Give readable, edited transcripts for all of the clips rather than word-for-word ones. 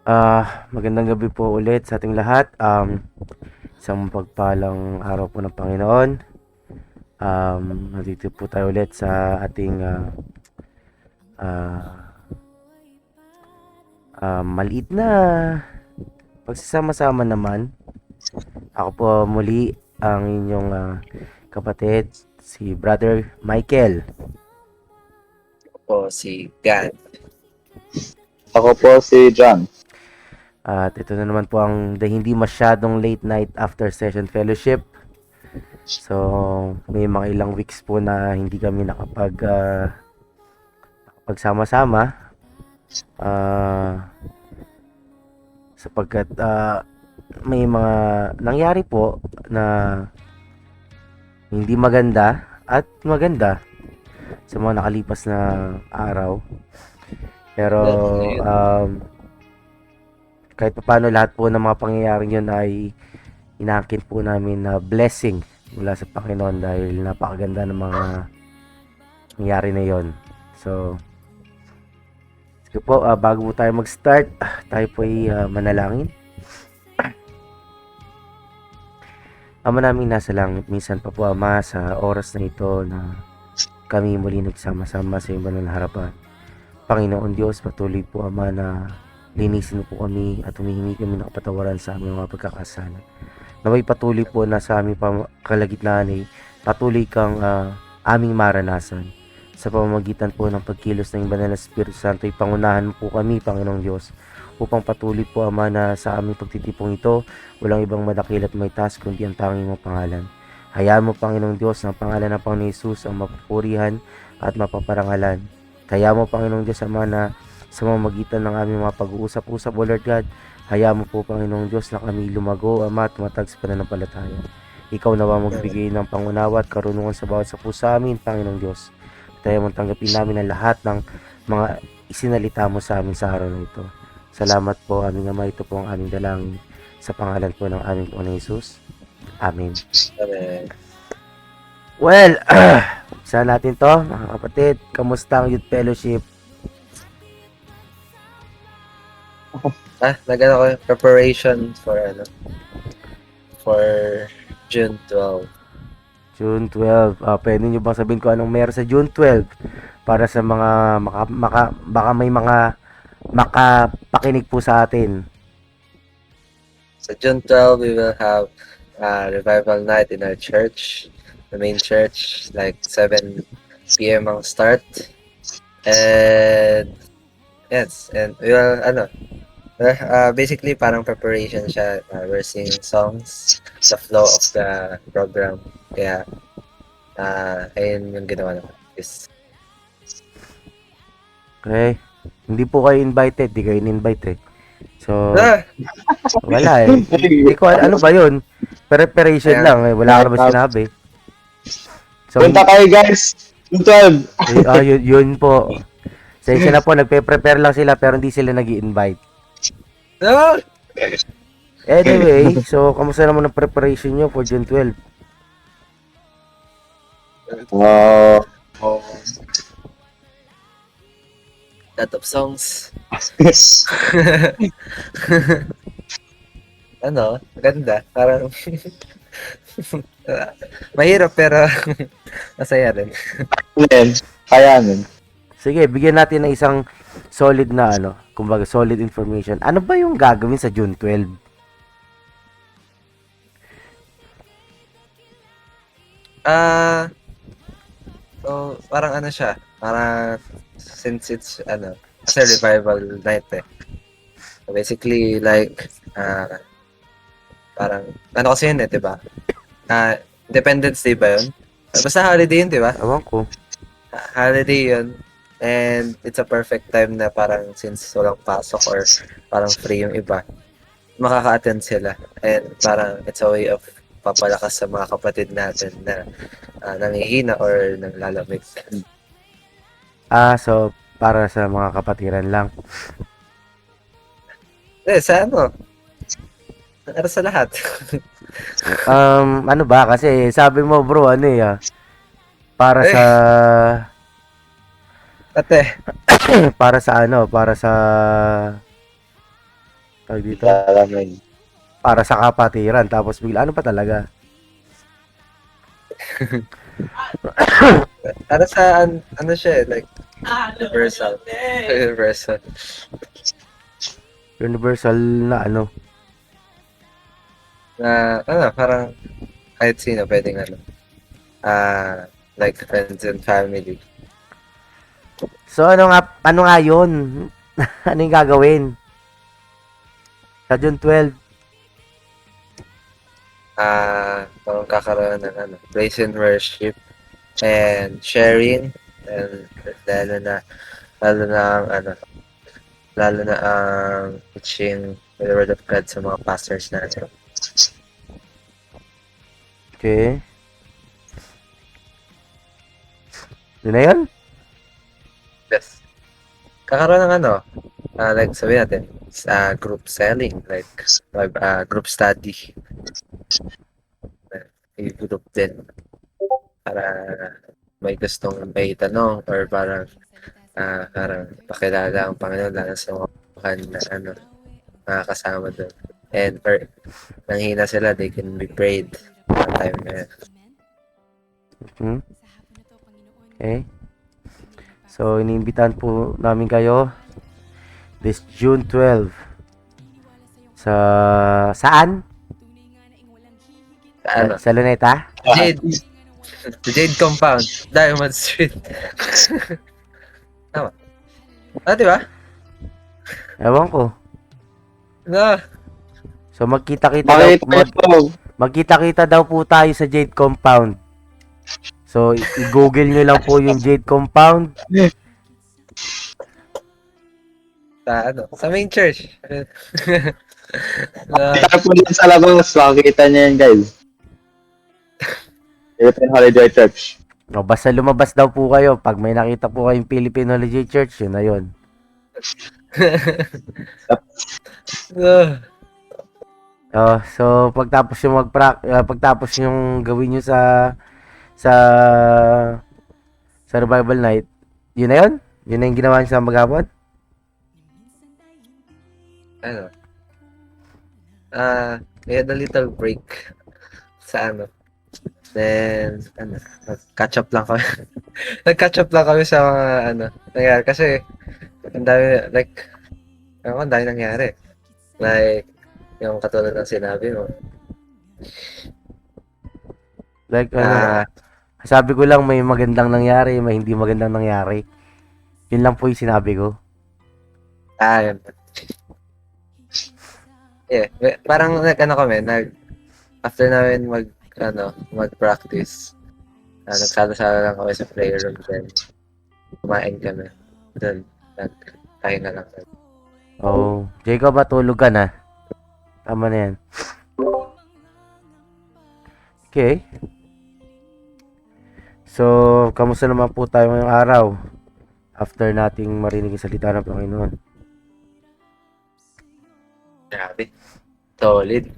Magandang gabi po ulit sa ating lahat. Isang pagpalang araw po ng Panginoon. Nandito po tayo ulit sa ating ah, maliit na pagsasama-sama naman. Ako po muli ang inyong kapatid, si Brother Michael. Po si Gan. Ako po si John. At ito na naman po ang hindi masyadong late night after session fellowship. So, may mga ilang weeks po na hindi kami nakapagsama-sama. Sapagkat may mga nangyari po na hindi maganda at maganda sa mga nakalipas na araw. Pero kahit paano lahat po ng mga pangyayaring yun ay inaakit po namin na blessing mula sa Panginoon dahil napakaganda ng mga nangyari na yon. So, sige po, bago po tayo mag-start, tayo po ay manalangin. Ama naming nasa langit, minsan pa po Ama sa oras na ito na kami muli nagsama-sama sa iyong banal na harapan. Panginoon Diyos, patuloy po Ama na linisin mo po kami at humihingi kami ng kapatawaran sa aming mga pagkakasala. Naway patuloy po na sa aming kalagitnaan ay patuloy kang aming maranasan. Sa pamamagitan po ng pagkilos ng banal na Espiritu Santo ay pangunahan mo po kami, Panginoong Diyos, upang patuloy po Ama na sa aming pagtitipong ito, walang ibang madakil at may task kundi ang tanging mong pangalan. Hayaan mo, Panginoong Diyos, na ang pangalan ng Panginoon Hesus ang mapupurihan at mapaparangalan. Hayaan mo, Panginoong Diyos, Ama, na sa mamagitan ng aming mga pag-uusap-usap, O Lord God, hayaan mo po, Panginoong Diyos, na kami lumago, Ama, at tumatag sa pananampalataya. Ikaw nawa magbigay ng pangunawa at karunungan sa bawat sa pusa amin, Panginoong Diyos. Tayo mong tanggapin namin ang lahat ng mga isinalita mo sa amin sa araw na ito. Salamat po, aming Ama, ito po ang aming dalangin sa pangalan po ng aming Panginoon Hesus. Amen. Amen. Well, saan natin to, mga kapatid? Kamusta ang youth fellowship? Nagano ko preparation for June 12. June 12. Pwede nyo bang sabihin ko anong meron sa June 12 para sa mga baka may mga makapakinig po sa atin. Sa June 12, we will have revival night in our church, the main church, like 7 p.m. ang start. And yes, and we will basically parang preparation siya. We're singing songs, the flow of the program. Kaya ayun yung ginawa naman. Yes. Okay? Hindi po kayo invited, di kayo in-invite eh. So, wala eh. Hindi ko ano ba yun? Preparation lang eh. Wala ka naman sinabi. So, Punta kayo guys! June 12! yun po. Sa isa na po, nagpe-prepare lang sila pero hindi sila nag-i-invite. No! Anyway, so, kamusta naman ang preparation nyo for June 12? Lot of songs. Ganda. Parang mahirap pero masaya rin. Kaya nun. Sige, bigyan natin ng isang solid na kumbaga solid information. Ano ba yung gagawin sa June 12? So parang siya, parang since it's kasi revival night eh. So basically like parang kasi yun eh, 'di ba? Independence Day ba yun? Basta holiday yun, 'di ba? Ewan ko. Holiday yun. And it's a perfect time na parang since walang pasok or parang free yung iba, makaka-attend sila. And parang it's a way of papalakas sa mga kapatid natin na nangihina or nanglalamig. So, para sa mga kapatiran lang. Sa para sa lahat. Ano ba? Kasi sabi mo bro, para sa... Ate. para sa tawag dito, Alam mo yun. para sa kapatiran. Tapos bigla, ano pa talaga? Para sa, ano siya eh, like, universal. Universal. Universal na ano. Na, parang, kahit sino pwedeng like friends and family. So ano nga yun? Ano yung gagawin? Sa June 12. Parang kakaroon ng praise and worship and sharing and lalo na ang lalo na ang teaching the word of God sa mga pastors natin. Okay. Yun na yun? Yes. Kakaroon ng like sabihin natin, group selling, like group study. I-group din para may gustong may tanong or parang pakilala ang Panginoon lalo sa mga bukan na mga kasama doon. And or nanghina sila, they can be prayed ang time na yan. Hmm? Okay. So, iniimbitahan po namin kayo this June 12 sa saan? Sa Luneta? Jade. The Jade Compound. Diamond Street. Tama. Di ba? Ewan ko. No. So, magkita-kita Bakit daw, magkita-kita daw po tayo sa Jade Compound. So, i-google nyo lang po yung Jade Compound. Sa main church. Kita po dyan sa labas, makikita niyo yan, guys. Philippine Holy Joy Church. No, basta lumabas daw po kayo. Pag may nakita po kayong Philippine Holy Church, yun na yun. So pagtapos yung pagtapos yung gawin niyo sa revival night, yun na yun? Yun na yung ginawa niyo sa maghapon? We had a little break sa Then, nag-catch up lang kami. Nag-catch up lang kami sa mga nangyari. Kasi, ang dami, like, ang dami nangyari. Like, yung katulad ng sinabi mo. Like, sabi ko lang may magandang nangyari, may hindi magandang nangyari. Yun lang po yung sinabi ko. Yun. Yeah, parang kami, after namin mag-practice, nagsala-sala lang kami sa prayer room, then kumain kami. Then, nagkahinga lang kami. Oh, Jacob, matulog ka na. Tama na yan. Okay. So, kamusta naman po tayo ngayong araw? After nating marinig yung salita ng Panginoon. Grabe. Solid.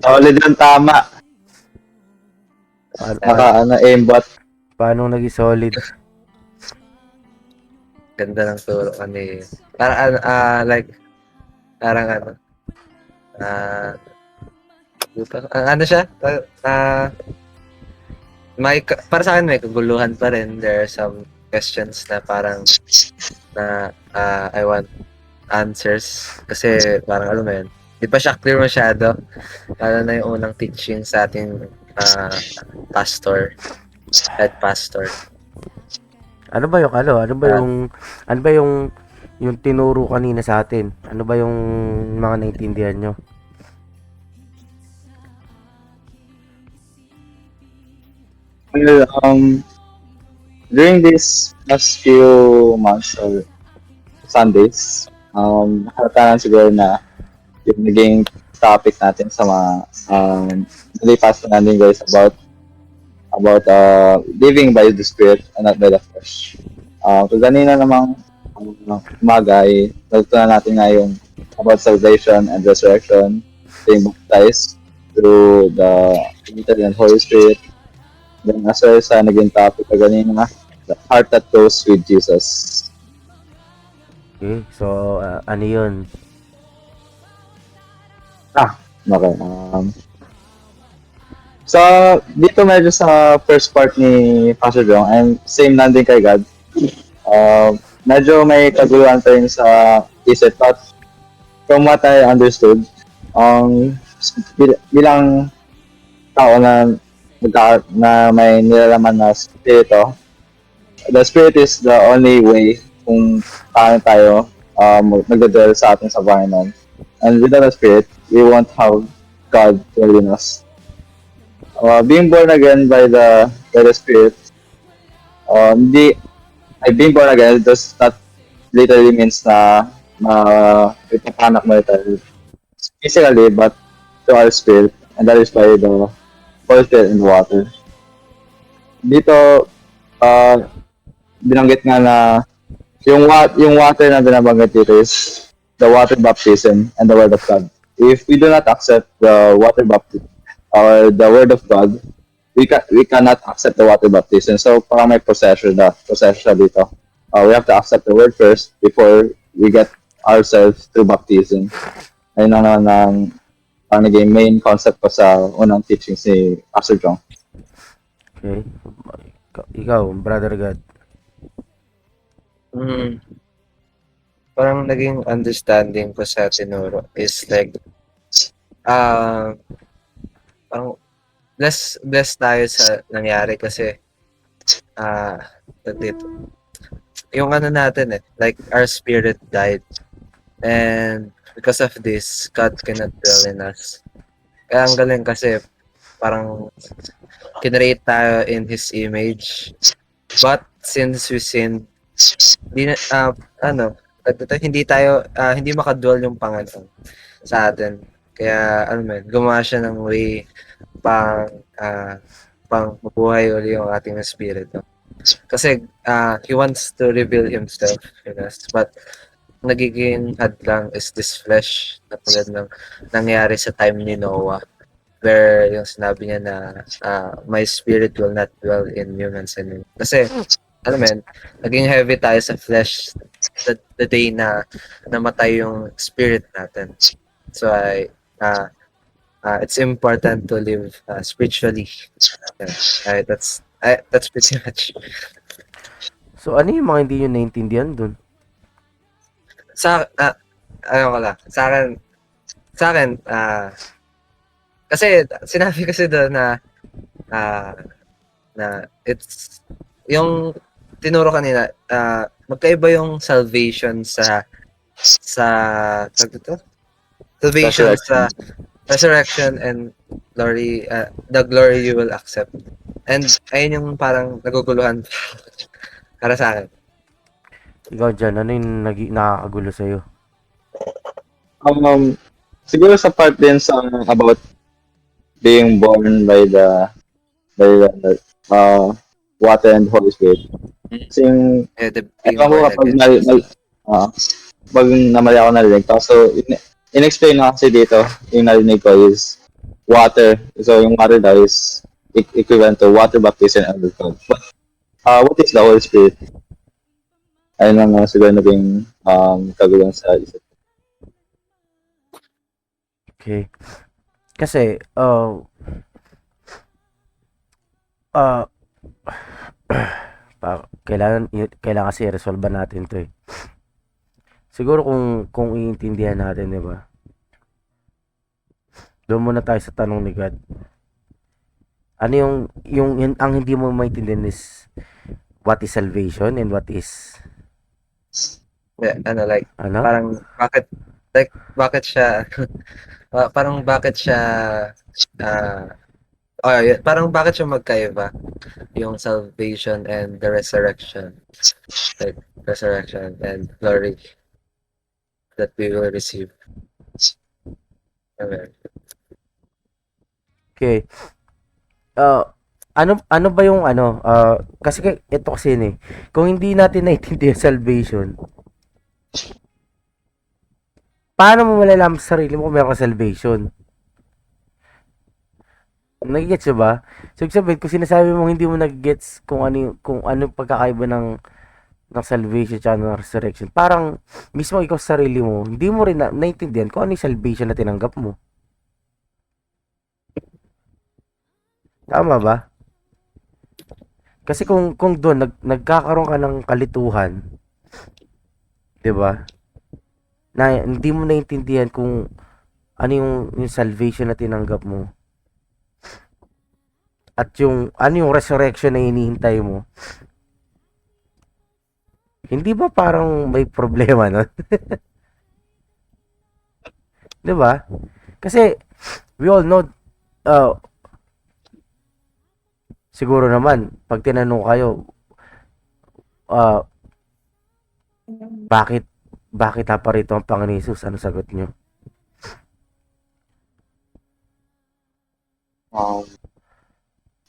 Solid ang tama. Aimbot. Paano naging solid? Ganda ng turo ni. Parang like parang siya? Para sa akin may kaguluhan pa rin. There are some questions na parang I want answers kasi parang alam mo yun, di pa siya clear masyado, lalo na yung unang teaching sa ating head pastor. Ano ba yung tinuro kanina sa atin? Ano ba yung mga naintindihan nyo? Well, during this last few months or Sundays, nakatanan siguro na yung naging topic natin sa mga nalipas na natin guys about living by the Spirit and not by the flesh. Kung ganina namang umaga ay natutunan natin nga yung about salvation and resurrection, being baptized through the Trinity and Holy Spirit. Then as well sa naging topic na ganina, the heart that goes with Jesus. Okay, so ano yun? Okay. So, dito medyo sa first part ni Pastor Jong, and same lang din kay God, medyo may kaguluhan pa rin sa isip. But from what I understood, bilang tao na na may nilalaman na spirito, the spirit is the only way kung paano tayo magdadala sa ating sa Panginoon. And without the spirit, we won't have God within us. Being born again by the spirit, hindi being born again does not literally means na ipapanak mo ito physically, but to our spirit, and that is by the Holy Spirit in the water. Dito, binanggit nga na yung water na binabanggit dito is the water baptism and the word of God. If we do not accept the water baptism or the word of God, we cannot accept the water baptism. So parang may procession dito. We have to accept the word first before we get ourselves to baptism. Ayun ang naging main concept ko sa unang teachings ni Pastor Jong. Okay. Ikaw, Brother God. Parang naging understanding ko sa tinuro is like, parang blessed tayo sa nangyari kasi, dito, yung ano natin like our spirit died. And because of this, God cannot dwell in us. Kaya ang galing kasi parang kinreate tayo in His image. But since we sinned, hindi makadwell yung Panginoon sa atin. Kaya gumawa siya ng way pang mabuhay uli yung ating espiritu. Kasi He wants to reveal Himself in us. But nagiging hadlang is this flesh na tulad ng nangyari sa time ni Noah, where yung sinabi niya na my spirit will not dwell in humans anymore. Kasi naging heavy tayo sa flesh the day na namatay yung spirit natin. So it's important to live spiritually. That's pretty much. So ano yung mga hindi nyo naintindihan dun? Sa akin, kasi sinabi kasi doon na it's yung tinuro kanina, magkaiba yung salvation sa salvation sa resurrection and glory, the glory you will accept. And ayun yung parang naguguluhan para sa akin. Ikaw dyan, ano yung nakakagulo sa'yo? Siguro sa part din sa about being born by the water and Holy Spirit. Kasi Being ewan ko born kapag again. pag namali ako narinig. So, in-explain na kasi dito, yung narinig ko is water. So, yung water daw is equivalent to water baptism and the God. But, what is the Holy Spirit? Ayun lang siguro naging kaguluhan sa isip. Okay. Kasi, kailangan kasi i-resolve natin to eh. Siguro kung iintindihan natin, di ba? Doon muna tayo sa tanong ni God. Ano yung ang hindi mo maintindihan is what is salvation and what is ano? Parang bakit siya parang bakit siya parang bakit siya magkaiba yung salvation and the resurrection, like resurrection and glory that we will receive. Okay. Ano ba yung kasi ito kasi yun eh. Kung hindi natin naiintindihan salvation, paano mo malalaman sa sarili mo kung meron ka salvation? Nagigets mo ba? So, ibig sabihin, kung sinasabi mo hindi mo nagigets kung ano pagkakaiba ng salvation at ng resurrection, parang mismo ikaw sa sarili mo, hindi mo rin naintindihan kung ano yung salvation na tinanggap mo. Tama ba? Kasi kung doon nagkakaroon ka ng kalituhan, 'di ba? Na hindi mo naintindihan kung ano yung salvation na tinanggap mo at yung ano yung resurrection na hinihintay mo. Hindi ba parang may problema no? 'Di ba? Kasi we all know uh, siguro naman pag tinanong kayo uh, bakit naparito ang Panginoon Hesus? Ano sagot nyo? Um,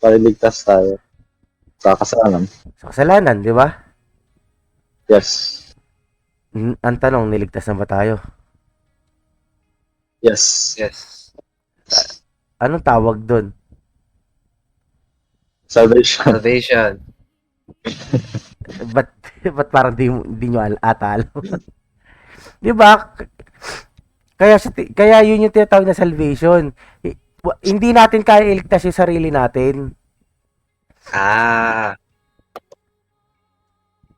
para ligtas tayo sa kasalanan. Sa kasalanan, di ba? Yes. Ang tanong, niligtas na ba tayo? Yes. Yes. Anong tawag doon? Salvation. Salvation. Ba't parang di nyo ata alam? Di ba? Kaya yun yung tinatawag na salvation. Hindi natin kaya iligtas yung sarili natin. Ah.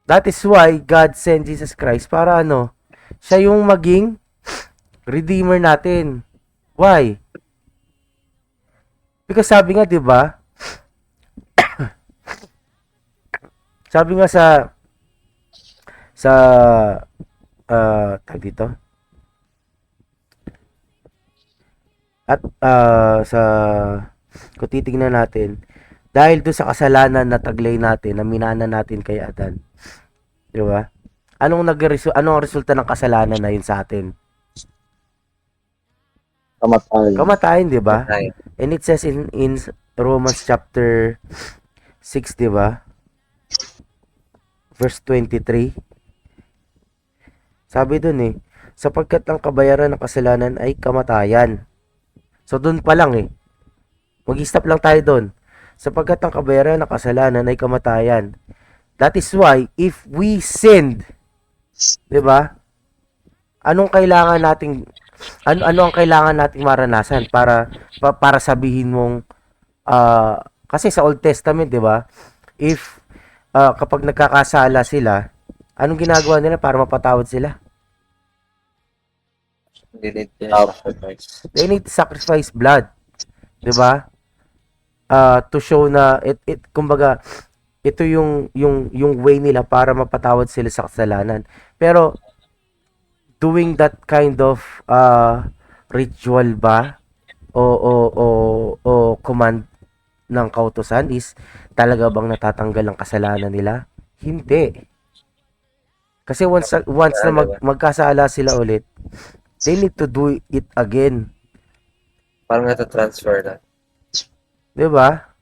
That is why God sent Jesus Christ para ano? Siya yung maging redeemer natin. Why? Because sabi nga, 'di ba? Sabi nga sa tag dito. At sa kung titingnan natin, dahil doon sa kasalanan na taglay natin, na minana natin kay Adan. 'Di ba? Anong ang resulta ng kasalanan na yun sa atin? Kamatayan. Kamatayan, 'di ba? Ay. And it says in Romans chapter 6, 'di ba? Verse 23. Sabi doon sapagkat ang kabayaran ng kasalanan ay kamatayan. So doon pa lang mag-stop lang tayo doon. Sapagkat ang kabayaran ng kasalanan ay kamatayan. That is why if we sinned, 'di ba? Anong kailangan nating ano ang kailangan nating maranasan para sabihin mong kasi sa Old Testament, 'di ba? If kapag nagkakasala sila, anong ginagawa nila para mapatawad sila? They need to sacrifice. They need to sacrifice blood. 'Di ba? To show na kumbaga ito yung way nila para mapatawad sila sa kasalanan. Pero doing that kind of ritual ba o command ng kautusan is talaga bang natatanggal ang kasalanan nila? Hindi. Kasi once na magkasala sila ulit, they need to do it again. Parang nata-transfer na. 'Di ba?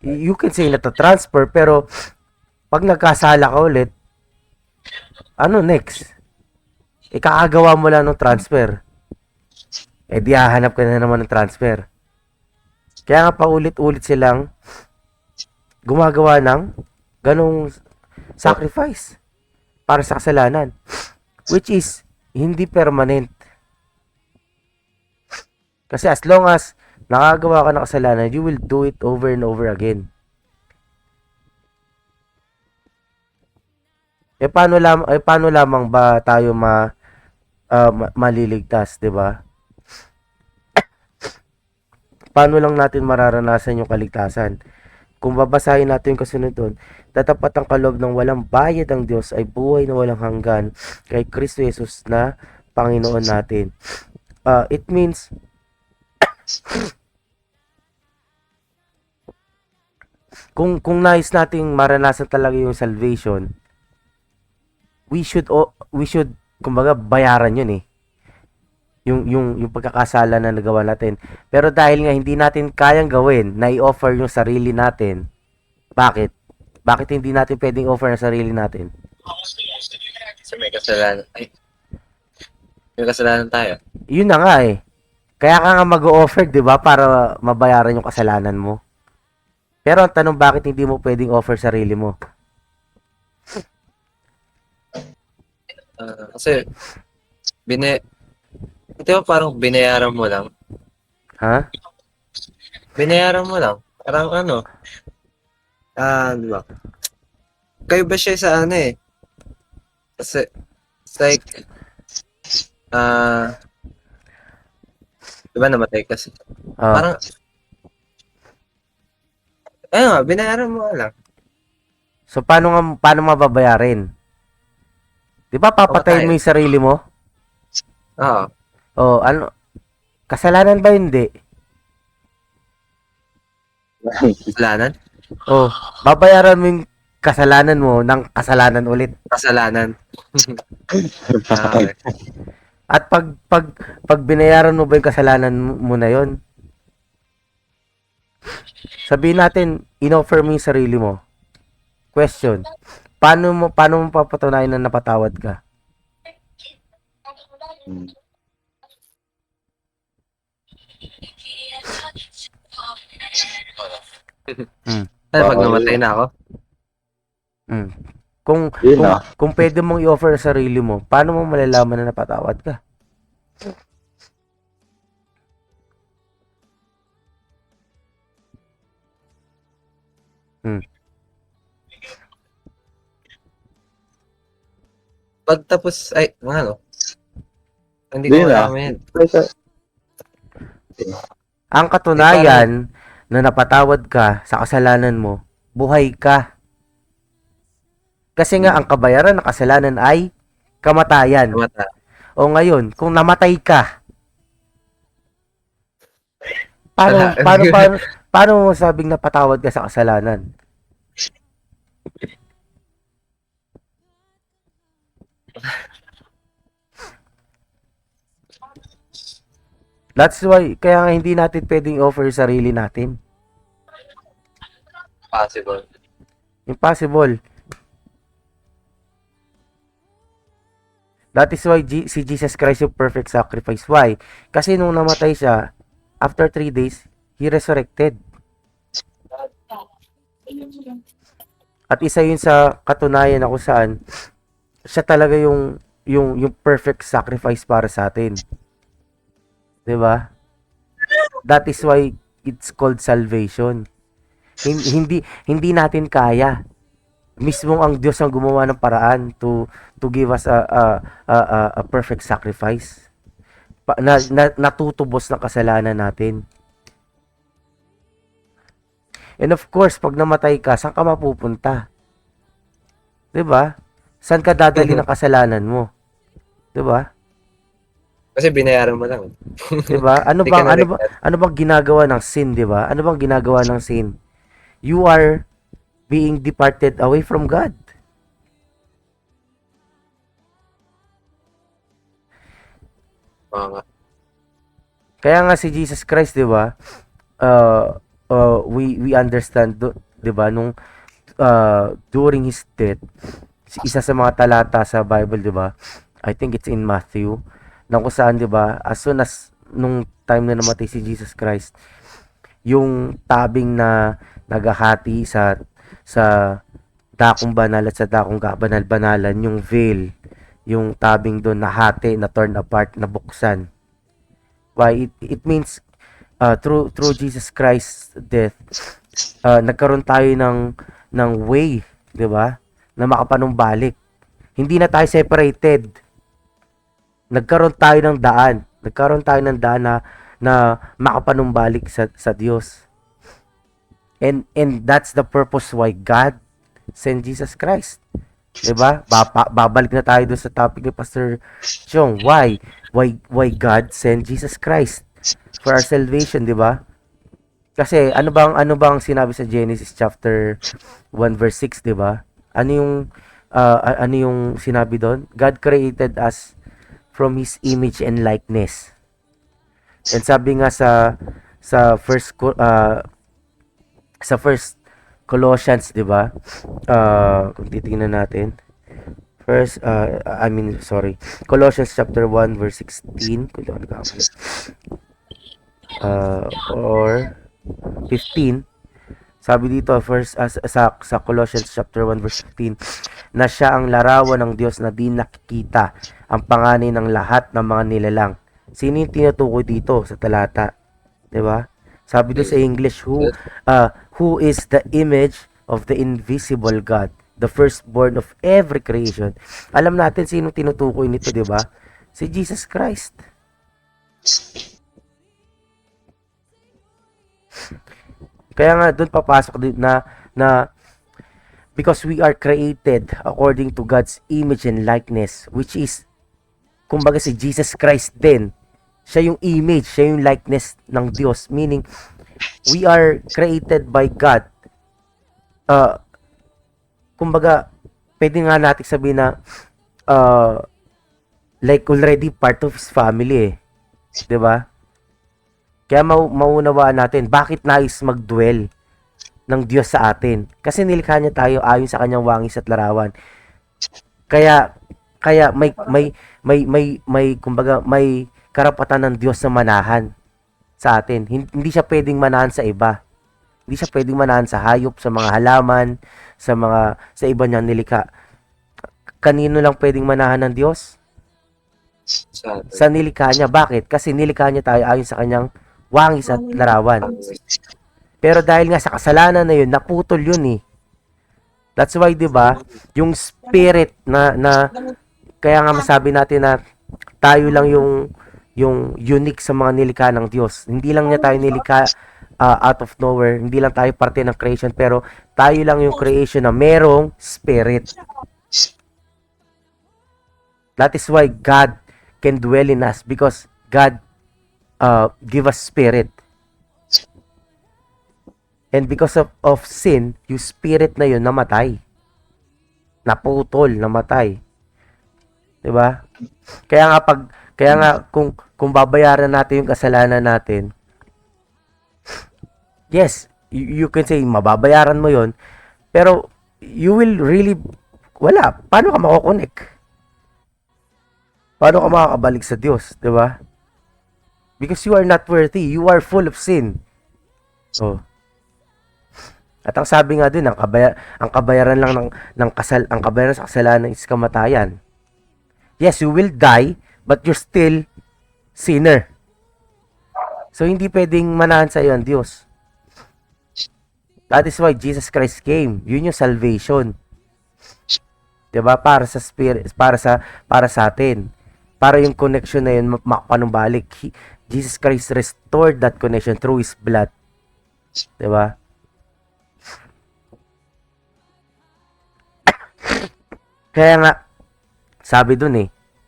You can say nata-transfer, pero pag nagkasala ka ulit, ano next? Ikakagawa mo lang ng transfer. Di hahanap ka na naman ng transfer. Kaya nga paulit-ulit silang gumagawa ng ganong sacrifice para sa kasalanan, which is hindi permanent. Kasi as long as nakagawa ka ng kasalanan, you will do it over and over again. Paano lamang ba tayo maliligtas, 'di ba? Paano lang natin mararanasan yung kaligtasan? Kung babasahin natin yung kasunod doon, tatapat ang kaloob ng walang bayad ang Diyos ay buhay na walang hanggan kay Kristo Jesus na Panginoon natin. It means kung nais nating maranasan talaga yung salvation, we should kumbaga bayaran yun yung pagkakasala na nagawa natin. Pero dahil nga hindi natin kayang gawin na i-offer yung sarili natin, bakit hindi natin pwedeng offer ang sarili natin? Kasi may kasalanan. May kasalanan tayo. Yun na nga kaya ka nga mag-o-offer, 'di ba, para mabayaran yung kasalanan mo. Pero ang tanong, bakit hindi mo pwedeng offer sarili mo? Kasi, di ba parang binayaran mo lang? Ha? Binayaran mo lang. Parang ano, di ba? Kayo ba siya sa ano eh? Kasi, it's like, ah, di ba namatay kasi? Oh. Parang, ayun nga, binayaran mo lang. So, paano mababayarin? Di ba papatayin mo Pamatayan. yung sarili mo? Oo. O, ano, kasalanan ba hindi? Kasalanan? O, babayaran mo yung kasalanan mo ng kasalanan ulit. Kasalanan. Okay. At pag binayaran mo ba yung kasalanan mo na yon, sabihin natin, inoffer mo yung sarili mo. Question, paano mo papatunayan na napatawad ka? Hmm. Ano, pag namatay na ako? Hmm. Kung Yun kung na. kung pwede mong i-offer sa sarili mo, paano mo malalaman na napatawad ka? Hmm. Pagtapos, ay, ano? Hindi ko Yun na. malaman yan. Ang katunayan na napatawad ka sa kasalanan mo, buhay ka. Kasi nga ang kabayaran ng kasalanan ay kamatayan. Namatay. O ngayon, kung namatay ka, paano Wala. paano paano, paano mo sabing napatawad ka sa kasalanan? That's why kaya nga hindi natin pwedeng offer yung sarili natin. Possible. Impossible. That is why si Jesus Christ yung perfect sacrifice. Why? Kasi nung namatay siya, after 3 days, He resurrected. At isa yun sa katunayan na kung saan siya talaga yung perfect sacrifice para sa atin. 'Di ba? That is why it's called salvation. Hindi natin kaya. Mismo ang Diyos ang gumawa ng paraan to give us a perfect sacrifice. Natutubos ng kasalanan natin. And of course, pag namatay ka, saan ka mapupunta? 'Di ba? Saan ka dadali ng kasalanan mo? 'Di ba? Kasi binayaran mo lang. 'Di ba? Ano Hindi ka bang na ano ba ano bang ginagawa ng sin, 'di ba? Ano bang ginagawa ng sin? You are being departed away from God. Oo nga. Kaya nga si Jesus Christ, 'di ba? We understand, 'di ba, nung during his death, isa sa mga talata sa Bible, 'di ba? I think it's in Matthew, na kung saan, 'di ba, as soon as nung time na namatay si Jesus Christ, yung tabing na naghahati sa dakong banal at sa dakong kabanal-banalan, yung veil, yung tabing doon nahati, na torn apart, na buksan. Why? It means through Jesus Christ's death, nagkaroon tayo ng way, 'di ba? Na makapanumbalik. Hindi na tayo separated. Nagkaroon tayo ng daan. Nagkaroon tayo ng daan na makapanumbalik sa Diyos. And that's the purpose why God sent Jesus Christ. 'Di ba? Babalik na tayo doon sa topic ni Pastor Chong. Why God sent Jesus Christ for our salvation, 'di ba? Kasi ano bang sinabi sa Genesis chapter 1 verse 6, 'di ba? Ano yung sinabi doon? God created us from his image and likeness. And sabi nga sa first Colossians, 'di ba? Kung titingnan natin, Colossians chapter 1 verse 16, kung ano ka, or 15, Sabi dito sa Colossians chapter 1 verse 15 na siya ang larawan ng Diyos na di nakikita, ang panganay ng lahat ng mga nilalang. Sino yung tinutukoy dito sa talata? 'Di ba? Sabi doon sa English, who is the image of the invisible God, the firstborn of every creation. Alam natin sino tinutukoy nito, 'di ba? Si Jesus Christ. Kaya nga doon papasok din na because we are created according to God's image and likeness, which is kumbaga si Jesus Christ din. Siya yung image, siya yung likeness ng Diyos, meaning we are created by God. Kumbaga pwede nga natin sabihin na like already part of His family, eh. 'Di ba? Kaya maunawaan natin bakit nais mag-dwell ng Diyos sa atin. Kasi nilikha niya tayo ayon sa kanyang wangis at larawan. Kaya may kumbaga may karapatan ng Diyos na manahan sa atin. Hindi siya pwedeng manahan sa iba. Hindi siya pwedeng manahan sa hayop, sa mga halaman, sa iba niyang nilikha. Kanino lang pwedeng manahan ng Diyos? Sa nilikha niya. Bakit? Kasi nilikha niya tayo ayon sa kanyang wangis at larawan. Pero dahil nga sa kasalanan na yun, naputol yun eh. That's why, 'di ba, yung spirit na kaya nga masabi natin na tayo lang yung unique sa mga nilikha ng Diyos. Hindi lang niya tayo nilikha out of nowhere, hindi lang tayo parte ng creation, pero tayo lang yung creation na merong spirit. That is why God can dwell in us, because God give us spirit. And because of sin, yung spirit na yun namatay. Naputol, namatay. 'Di ba? Kaya nga kung babayaran natin yung kasalanan natin, yes, you can say mababayaran mo yon, pero you will really wala. Paano ka mako-connect? Paano ka makakabalik sa Diyos, 'di ba? Because you are not worthy, you are full of sin. Oh. At ang sabi nga din, ang kabayaran lang ang kabayaran sa kasalanan is kamatayan. Yes, you will die, but you're still sinner. So, hindi pwedeng manahan sa iyo ang Diyos. That is why Jesus Christ came. Yun yung salvation. 'Di ba? Para sa spirit, para sa atin. Para yung connection na yun makapanumbalik. Jesus Christ restored that connection through His blood. 'Di ba? Kaya nga sabi dun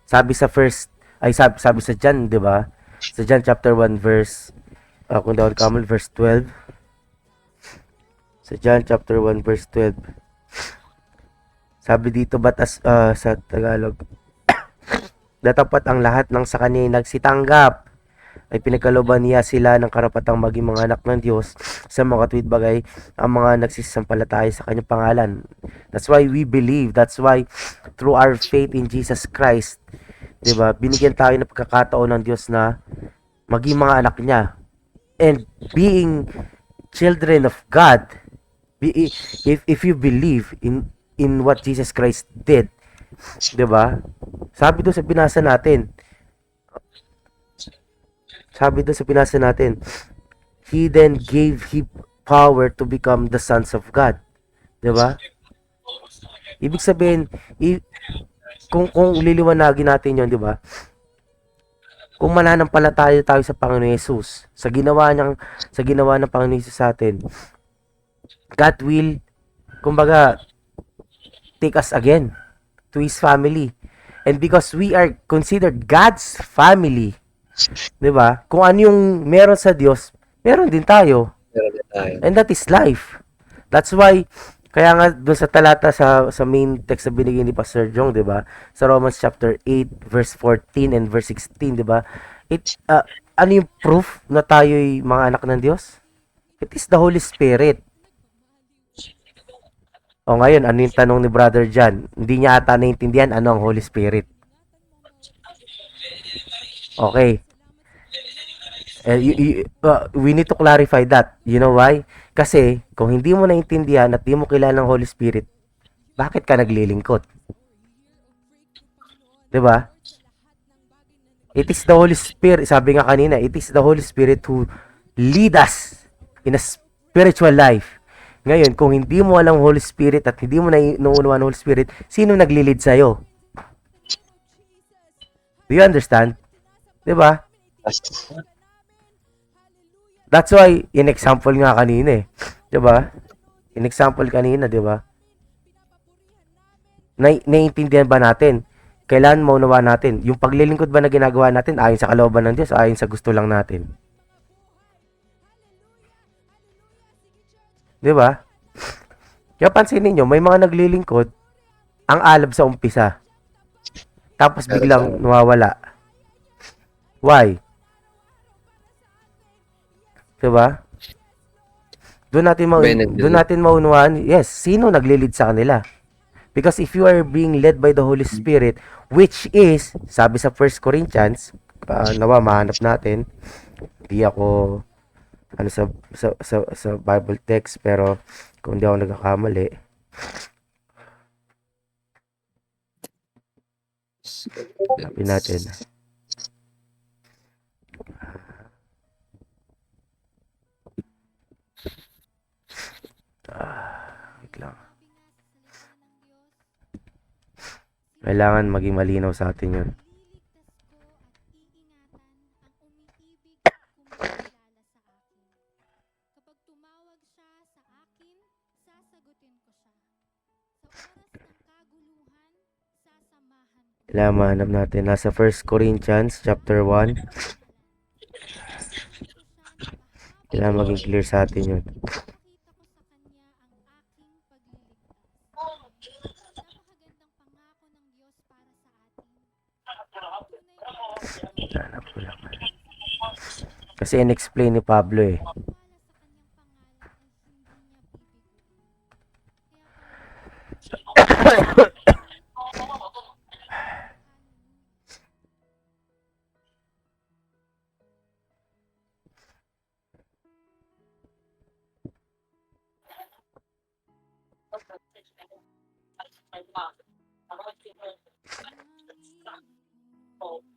sabi sa John, 'di ba? Sa John chapter 1 verse kung daw kamul verse 12. Sa John chapter 1 verse 12. Sabi dito sa Tagalog, datapat ang lahat ng sa kanya nagsitanggap ay pinagkalooban niya sila ng karapatang maging mga anak ng Diyos sa mga katwid bagay ang mga nagsisampalataya sa kanyang pangalan. That's why we believe. That's why through our faith in Jesus Christ, 'di ba? Binigyan tayo ng pagkakataon ng Diyos na maging mga anak niya. And being children of God, if you believe in what Jesus Christ did, 'di ba? Sabi doon sa binasa natin, He then gave him power to become the sons of God. 'Di ba? Ibig sabihin, kung liliwanagin natin 'yon, 'di ba? Kung mananampalataya tayo sa Panginoon Hesus, sa ginawa ng Panginoon Hesus sa atin, God will, kumbaga, take us again to His family. And because we are considered God's family, 'di ba? Kung ano yung meron sa Diyos, meron din tayo. And that is life. That's why kaya nga doon sa talata sa main text na binigay ni Pastor Jong, 'di ba? Sa Romans chapter 8 verse 14 and verse 16, 'di ba? Ano yung proof na tayo'y mga anak ng Diyos? It is the Holy Spirit. O ngayon, ano yung tanong ni Brother John? Hindi niya ata naintindihan ano ang Holy Spirit. Okay. We need to clarify that. You know why? Kasi, kung hindi mo naintindihan at di mo kilala ng Holy Spirit, bakit ka naglilingkod? 'Di ba? It is the Holy Spirit, sabi nga kanina, it is the Holy Spirit who lead us in a spiritual life. Ngayon, kung hindi mo alam Holy Spirit at hindi mo nauunawaan ng Holy Spirit, sino naglilid sa'yo? Do you understand? 'Di ba? That's why, in example nga kanina eh. 'Di ba? In example kanina, 'di ba? Naiintindihan ba natin? Kailan maunawaan natin? Yung paglilingkod ba na ginagawa natin ayon sa kalooban ng Diyos o ayon sa gusto lang natin? 'Di ba? Kaya pansinin nyo, may mga naglilingkod ang alab sa umpisa. Tapos biglang nawawala. Why? 'Di ba? Doon natin maunawaan, yes, sino naglilid sa kanila? Because if you are being led by the Holy Spirit, which is, sabi sa 1 Corinthians, nawa mahanap natin, hindi ako sa Bible text, pero kung hindi ako nagkakamali, sabi natin, wait lang. Kailangan maging malinaw sa atin yun. Kailangan mahanap natin. Nasa 1 Corinthians chapter 1. Kailangan maging clear sa atin yun. Hanap ko lang. Kasi in-explain ni Pablo eh.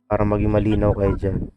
Para maging malinaw kayo dyan.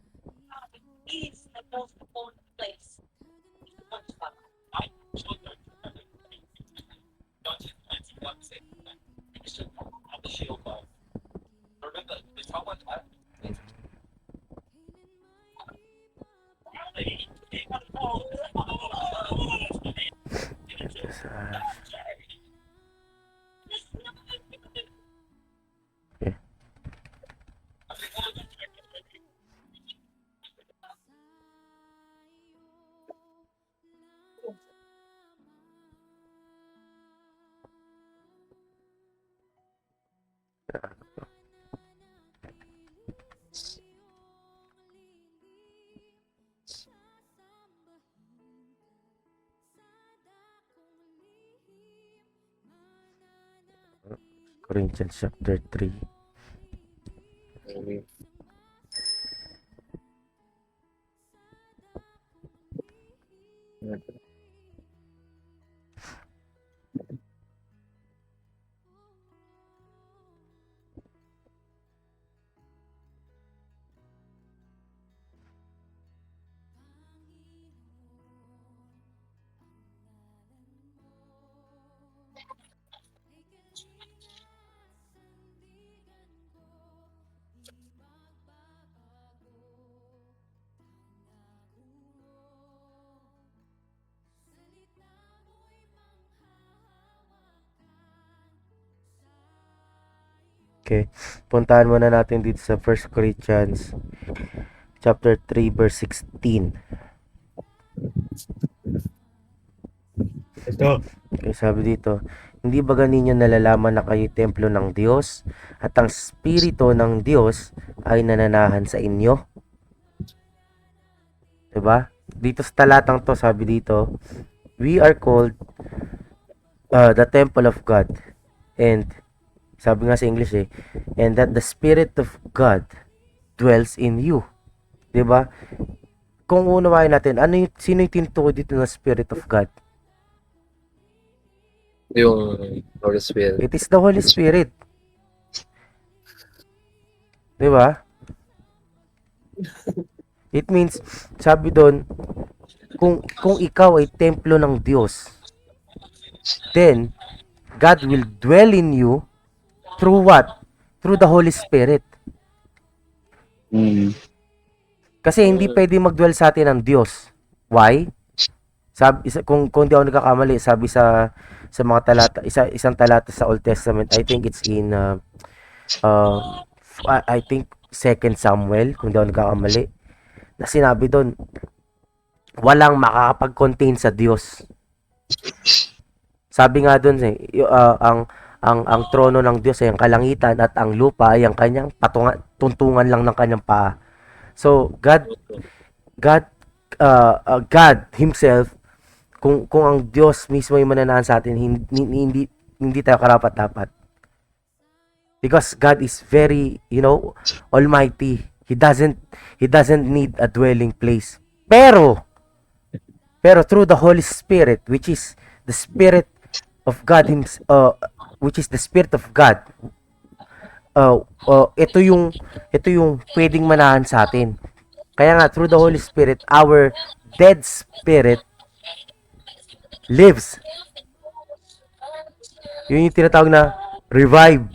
Corinthians chapter 3. Okay, puntahan muna natin dito sa 1 Corinthians chapter 3 verse 16. Ito. Okay, sabi dito, hindi ba ninyo nalalaman na kayo templo ng Diyos at ang Espiritu ng Diyos ay nananahan sa inyo? Diba? Dito sa talatang to, sabi dito, we are called the temple of God. And sabi nga sa English eh, and that the Spirit of God dwells in you. 'Di ba? Kung unawain natin, sino yung tinutukoy dito na Spirit of God? Yung Holy Spirit. It is the Holy Spirit. Di ba? It means, sabi doon, kung ikaw ay templo ng Diyos, then God will dwell in you through what? Through the Holy Spirit. Mm. Kasi hindi pwede mag-dwell sa atin ang Diyos. Why? Kung di ako nagkakamali, sabi sa mga talata, isang talata sa Old Testament, I think it's in I think 2 Samuel, kung di ako nagkakamali, na sinabi doon, walang makakapag-contain sa Diyos. Sabi nga doon, ang trono ng Diyos ay ang kalangitan at ang lupa ay ang kanyang tuntungan lang ng kanyang paa. So God himself, kung ang Diyos mismo yung mananahan sa atin, hindi tayo karapat-dapat. Because God is very, almighty. He doesn't need a dwelling place. Pero through the Holy Spirit, which is the Spirit of God which is the Spirit of God, ito yung pwedeng manahan sa atin. Kaya nga, through the Holy Spirit, our dead spirit lives. Yun yung tinatawag na revive.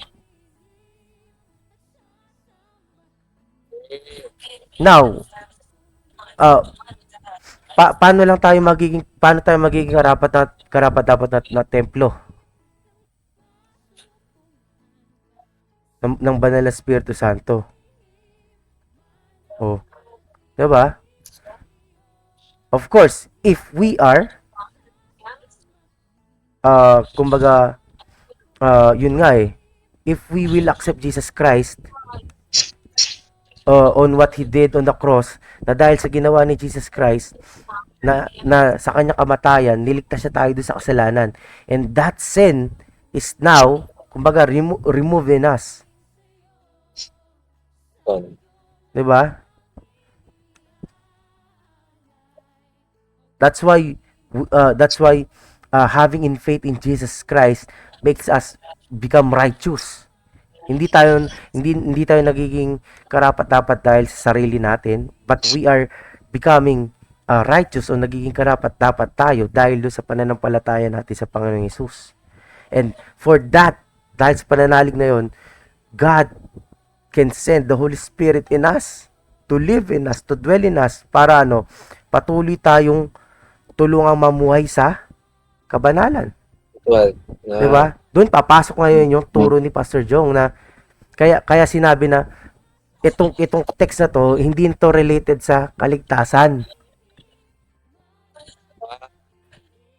Now, paano tayo magiging karapat-dapat na templo ng Banal na Espiritu Santo? Oh, 'di ba? Of course, if we are kumbaga yun nga if we will accept Jesus Christ on what He did on the cross, na dahil sa ginawa ni Jesus Christ, na sa kanyang kamatayan, niligtas siya tayo doon sa kasalanan. And that sin is now, kumbaga, removed in us. Diba? That's why having in faith in Jesus Christ makes us become righteous. Hindi tayo nagiging karapat-dapat dahil sa sarili natin, but we are becoming righteous o nagiging karapat-dapat tayo dahil sa pananampalataya natin sa Panginoong Hesus. And for that, dahil sa pananalig na yon, God can send the Holy Spirit in us, to live in us, to dwell in us, para patuloy tayong tulungang mamuhay sa kabanalan. Well, diba? Doon papasok ngayon yung turo ni Pastor Jong na kaya sinabi na itong text na to hindi ito related sa kaligtasan.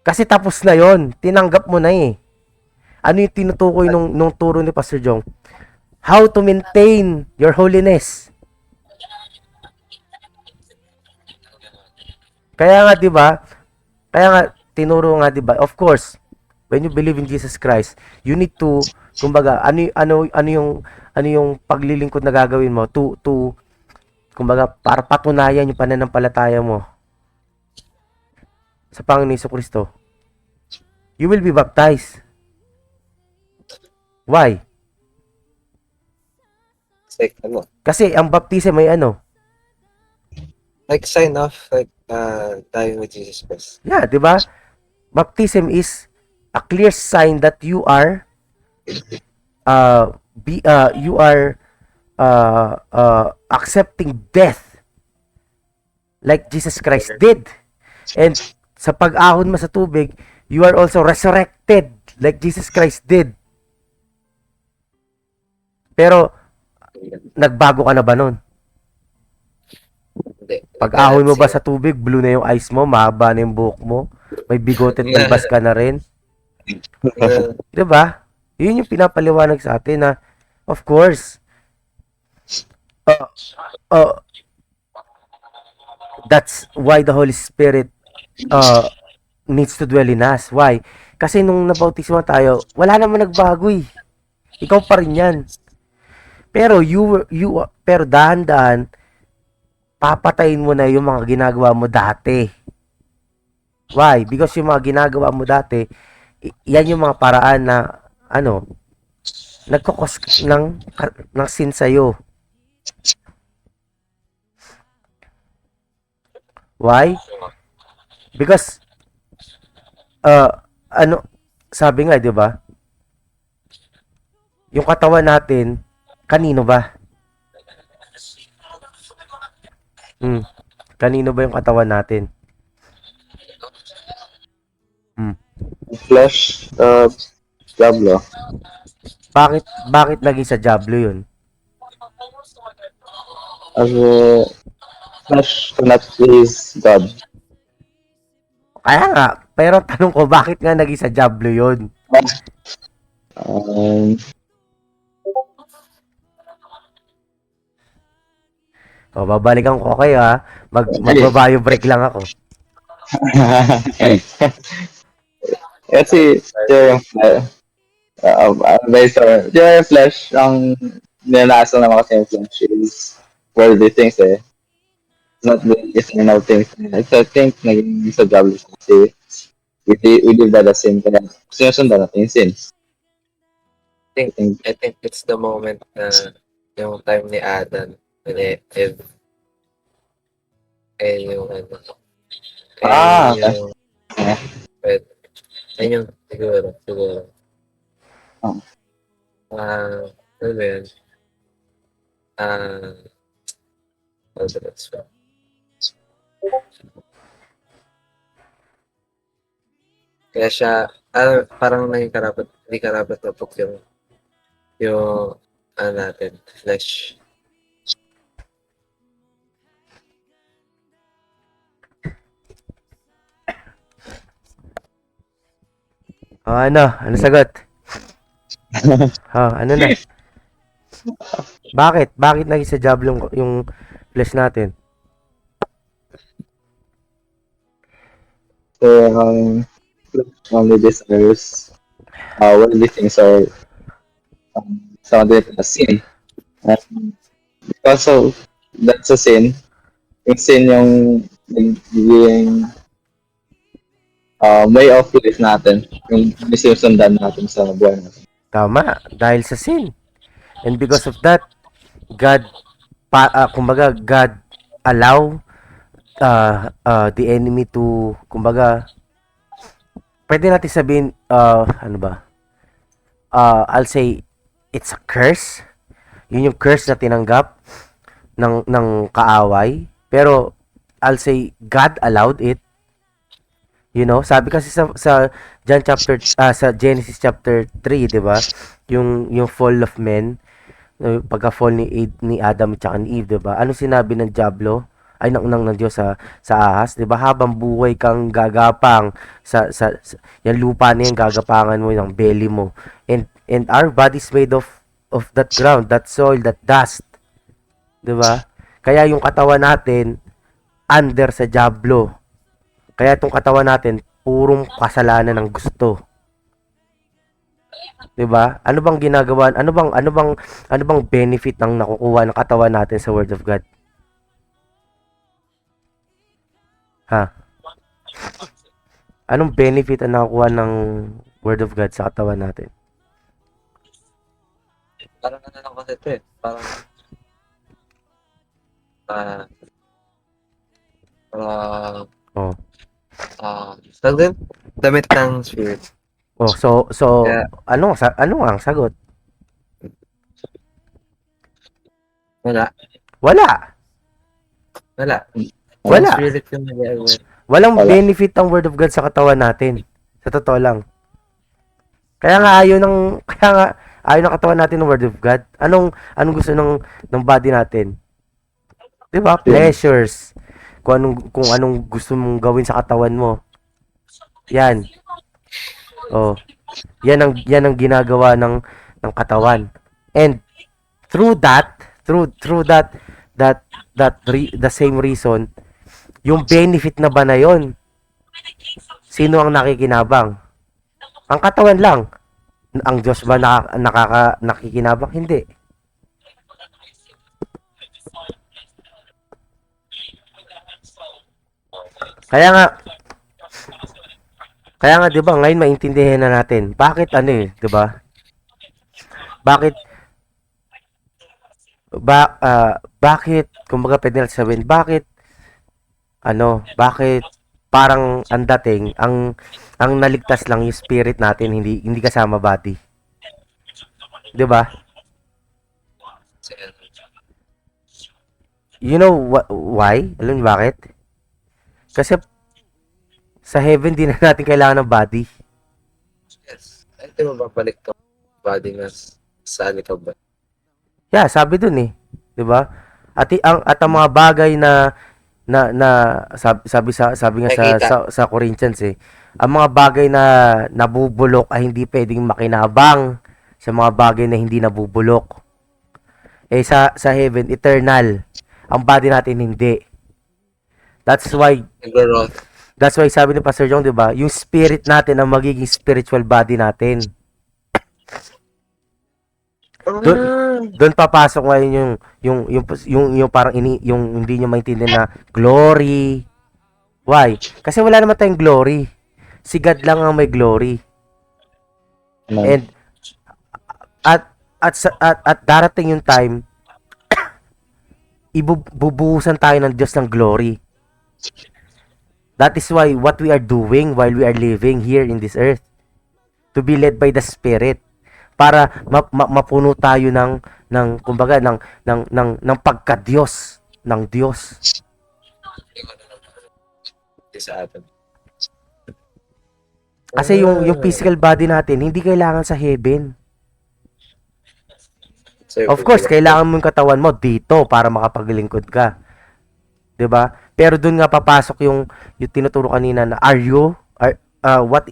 Kasi tapos na yon, tinanggap mo na Ano yung tinutukoy nung turo ni Pastor Jong? How to maintain your holiness. Kaya nga 'di ba? Tinuro nga 'di ba? Of course, when you believe in Jesus Christ, you need to, kumbaga, ano yung paglilingkod na gagawin mo to kumbaga, para patunayan yung pananampalataya mo sa Panginoon Jesucristo. You will be baptized. Why? Kasi ang baptism ay like sign off, like dying with Jesus Christ. Yeah, 'di ba? Baptism is a clear sign that you are accepting death like Jesus Christ did. And sa pag-ahon mo sa tubig, you are also resurrected like Jesus Christ did. Pero nagbago ka na ba nun? Pag-ahon mo ba sa tubig, blue na yung eyes mo, mahaba na yung buhok mo, may bigote at talbas ka na rin? Diba? Yun yung pinapaliwanag sa atin na, of course, that's why the Holy Spirit needs to dwell in us. Why? Kasi nung nabautismo tayo, wala naman nagbago Ikaw pa rin yan. Pero pero dahan-dahan, papatayin mo na yung mga ginagawa mo dati. Why? Because yung mga ginagawa mo dati, yan yung mga paraan na, ano, nagkakos ng sin sa'yo. Why? Because, ano, sabi nga, di ba? Yung katawan natin, kanino ba? Hmm. Kanino ba yung katawan natin? Hmm. Flesh, Diablo. Bakit naging sa Diablo yun? Kasi flesh cannot please God. Kaya nga, pero tanong ko, bakit nga naging sa Diablo yun? Um, O, babalikan ko kayo ha. Magbabayo break lang ako. Kasi, yung flesh, ang nilasa naman kasi yung flesh is worldly things eh. Not the eternal things. I think naging sa Diablo kasi we live by the sin kaya sinusundan natin yung sin. I think I think it's the moment na yung time ni Adam ni Eve yung ano okay. yung pwede yung siguro Oh. ano ba yun what was it? Kaya siya parang naging hindi karapat tapos yung natin flesh. O, ano sagot? Ano na? Bakit naging sa Diablo yung flesh natin? So, only desires worldly things are sounded as sin. And because of that's a sin, yung sin yung nagiging way of life natin, yung sinusundan natin sa buhay natin. Tama, dahil sa sin. And because of that, kumbaga, God allow the enemy to, kumbaga, pwede natin sabihin, ano ba? I'll say, it's a curse. Yun yung curse na tinanggap ng kaaway. Pero, I'll say, God allowed it. You know, sabi kasi sa sa Genesis chapter 3, 'di ba? Yung fall of men, pagka-fall ni Adam at saka ni Eve, 'di ba? Ano sinabi ng Diablo? Ay ng Diyos sa ahas, 'di ba? Habang buhay kang gagapang sa yan lupa na yan, gagapangan mo yung belly mo. And our body's made of that ground, that soil, that dust, 'di ba? Kaya yung katawan natin under sa Diablo. Kaya itong katawan natin, purong kasalanan ng gusto. 'Di ba? Ano bang ginagawa? Ano bang benefit ng nakukuha ng katawan natin sa Word of God? Ha? Anong benefit ang nakukuha ng Word of God sa katawan natin? Parang ano lang kasi ito eh. Parang Oh. tawag din? Damit ng spirit. Oh, so Kaya, ano ang sagot? wala. Wala. Wala. Spirit yung nag-i-aware. Walang Wala. benefit ang Word of God sa katawan natin. Sa totoo lang. Kaya nga ayaw ng katawan natin ng Word of God. Anong gusto ng body natin? 'Di ba? Pleasures. Kung anong gusto mong gawin sa katawan mo. Yan. Oh. Yan ang ginagawa ng katawan. And through the same reason, yung benefit na ba na yon? Sino ang nakikinabang? Ang katawan lang. Ang Diyos ba nakikinabang? Hindi. Kaya nga, Kaya nga 'di ba ngayon maintindihan na natin bakit ano eh, 'di ba? Bakit bakit kumbaga pwede natin sabihin bakit parang ang dating ang naligtas lang yung spirit natin hindi kasama body. 'Di ba? You know why? Alam niyo bakit? Kasi sa heaven din na natin kailangan ng body. Yes. Ay, di mo babalik to body nga sa ka ba? Yeah, sabi dun eh, 'di ba? Ang mga bagay sabi nga sa Corinthians eh, ang mga bagay na nabubulok ay hindi pwedeng makinabang sa mga bagay na hindi nabubulok. Eh sa heaven eternal. Ang body natin hindi. That's why Nag-growth. sabi ni Pastor Jong, 'di ba? Yung spirit natin ang magiging spiritual body natin. Doon papasok ngayon yung parang yung hindi niyo maintindihan na glory. Why? Kasi wala naman tayong glory. Si God lang ang may glory. And at darating yung time ibubuhusan tayo ng Diyos ng glory. That is why what we are doing while we are living here in this earth, to be led by the Spirit, para mapuno tayo ng kumbaga ng pagka-Diyos ng Diyos. Sa atin. Kasi yung physical body natin hindi kailangan sa heaven. Of course, kailangan mo yung katawan mo dito para makapaglingkod ka. 'Di ba? Pero doon nga papasok yung tinuturo kanina na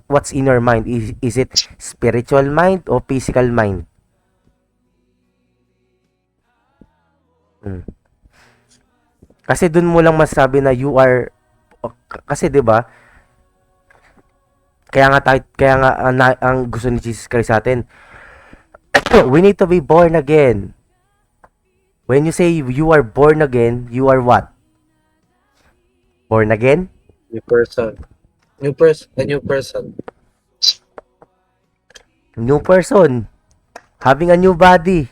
what's in your mind? Is it spiritual mind o physical mind? Kasi doon mo lang masabi na you are kasi 'di ba? Kaya nga ang gusto ni Jesus Christ sa atin, we need to be born again. When you say you are born again, you are what? Born again? New person. A new person. New person. Having a new body.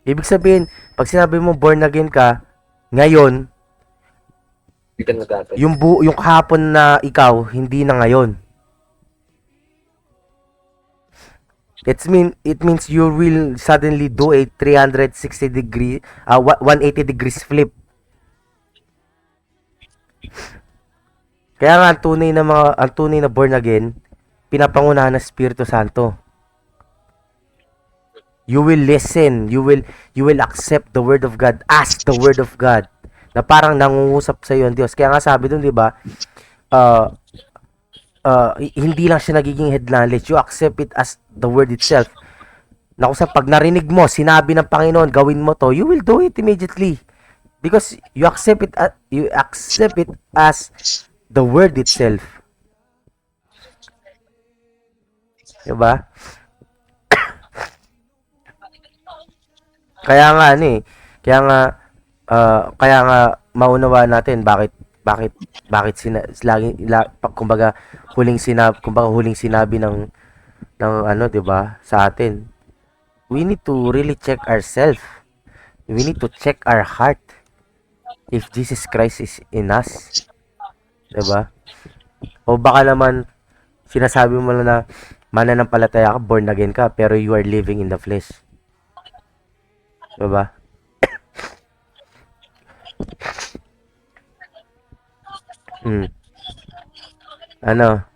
Ibig sabihin, pag sinabi mo born again ka, ngayon, Hindi ka na dati. yung kahapon na ikaw, hindi na ngayon. It means you will suddenly do a 180 degrees flip. Kaya nga ang tunay na born again, pinapangunahan ng Espiritu Santo. You will listen, you will accept the word of God as the word of God. Na parang nangungusap sa iyo ang Diyos. Kaya nga sabi doon, 'di ba? Hindi lang siya nagiging head knowledge, you accept it as the word itself. Na kung sa pag narinig mo, sinabi ng Panginoon, gawin mo to, you will do it immediately. Because you accept it as the word itself. Diba? Kaya nga maunawa natin bakit kumbaga huling sinabi ng ano, 'di ba, sa atin. We need to really check ourselves. We need to check our heart if Jesus Christ is in us. 'Di ba? O baka naman sinasabi mo lang na mananampalataya ka, born again ka, pero you are living in the flesh. 'Di ba? Ano?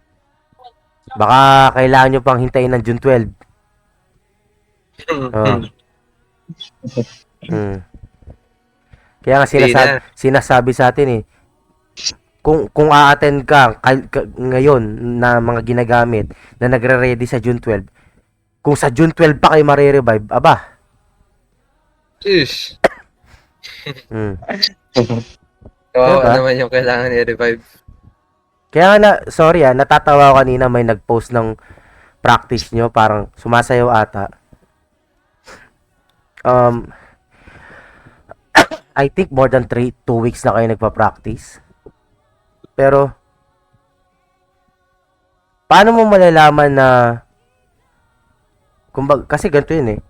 Baka kailangan nyo pang hintayin ng June 12. Oh. Kaya nga sinasabi sa atin eh, kung a-attend ka ngayon na mga ginagamit na nagre-ready sa June 12, kung sa June 12 pa kayo mare-revive, aba. Ish. Diba? Naman yung kailangan i-revive. Kaya nga natatawa ako kanina, may nag-post ng practice nyo, parang sumasayaw ata. I think more than 2 weeks na kayo nagpa-practice. Pero Paano mo malalaman na, kumbaga, kasi ganito yun eh.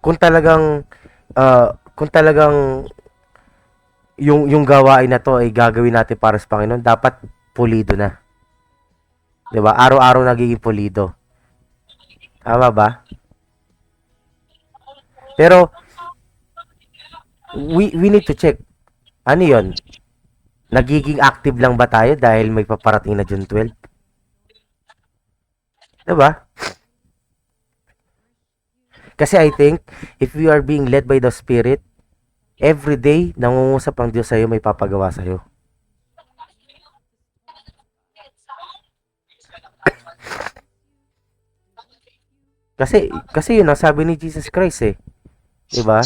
Kung talagang, kung talagang yung gawain na to ay gagawin natin para sa Panginoon, dapat pulido na. 'Di ba? Araw-araw nagiging pulido. Tama ba? Pero we need to check. Ano 'yon? Nagiging active lang ba tayo dahil may paparating na June 12? 'Di ba? Kasi I think if we are being led by the Spirit, every day nangungusap ang Diyos sa'yo, may papagawa sa'yo. Kasi yun ang sabi ni Jesus Christ eh. 'Di ba?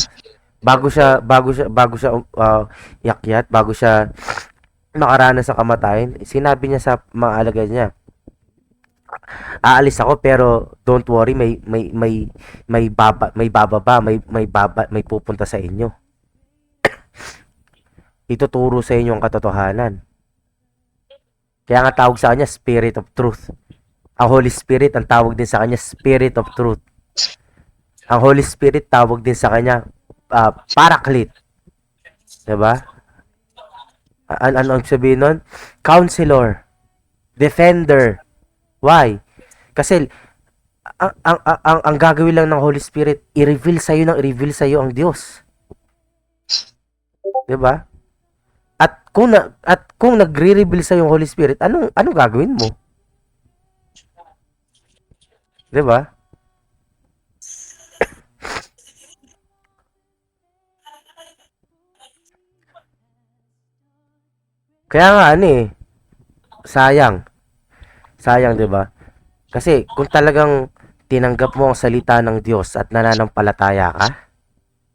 Yakyat, bago siya makaranas sa kamatayan, sinabi niya sa mga alagad niya, aalis ako pero don't worry, may pupunta sa inyo. Ituturo sa inyo ang katotohanan. Kaya nga tawag sa kanya Spirit of Truth. Ang Holy Spirit, ang tawag din sa kanya Spirit of Truth. Ang Holy Spirit tawag din sa kanya Paraclete. 'Di ba? Ano ang sabihin nun? Counselor, Defender. Why? Kasi ang gagawin lang ng Holy Spirit, i-reveal sa iyo ang Diyos. 'Di ba? At kung nagre-reveal sa yung Holy Spirit, anong gagawin mo? 'Di ba? Kaya nga sayang. Sayang, 'di ba? Kasi kung talagang tinanggap mo ang salita ng Diyos at nananampalataya ka,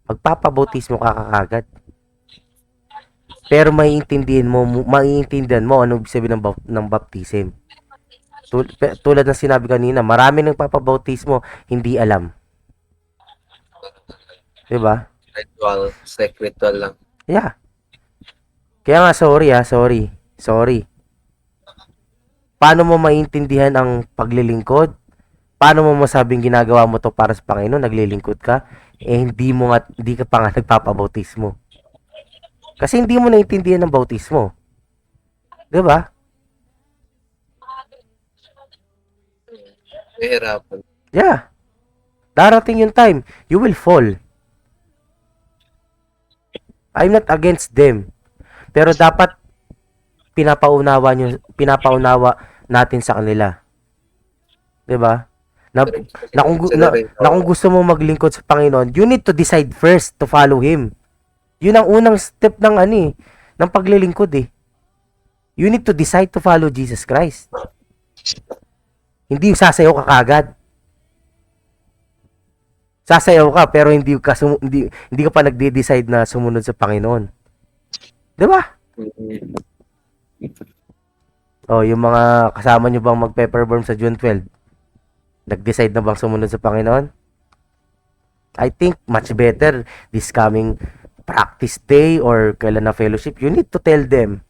magpapabautismo ka kagad. Pero maiintindihan mo ano ibig sabihin ng baptism. Tulad ng sinabi kanina, marami nang papabautismo, hindi alam. 'Di ba? Ritual. It's like ritual lang. Yeah. Kaya nga, sorry. Paano mo maintindihan ang paglilingkod? Paano mo masabing ginagawa mo to para sa Panginoon, naglilingkod ka? Hindi ka pa nga nagpapabautismo. Kasi hindi mo naintindihan ng bautismo. 'Di ba? Nahihirapan. Yeah. Darating yung time, you will fall. I'm not against them. Pero dapat pinapaunawa natin sa kanila. 'Di ba? Na kung gusto mo maglingkod sa Panginoon, you need to decide first to follow Him. Yun ang unang step ng paglilingkod eh. You need to decide to follow Jesus Christ. Hindi sasayaw ka kagad. Sasayaw ka pero hindi ka pa nagde-decide na sumunod sa Panginoon. 'Di ba? Oh, yung mga kasama nyo bang mag-pepperburn sa June 12? Nag-decide na bang sumunod sa Panginoon? I think much better this coming practice day or kailan na fellowship, you need to tell them.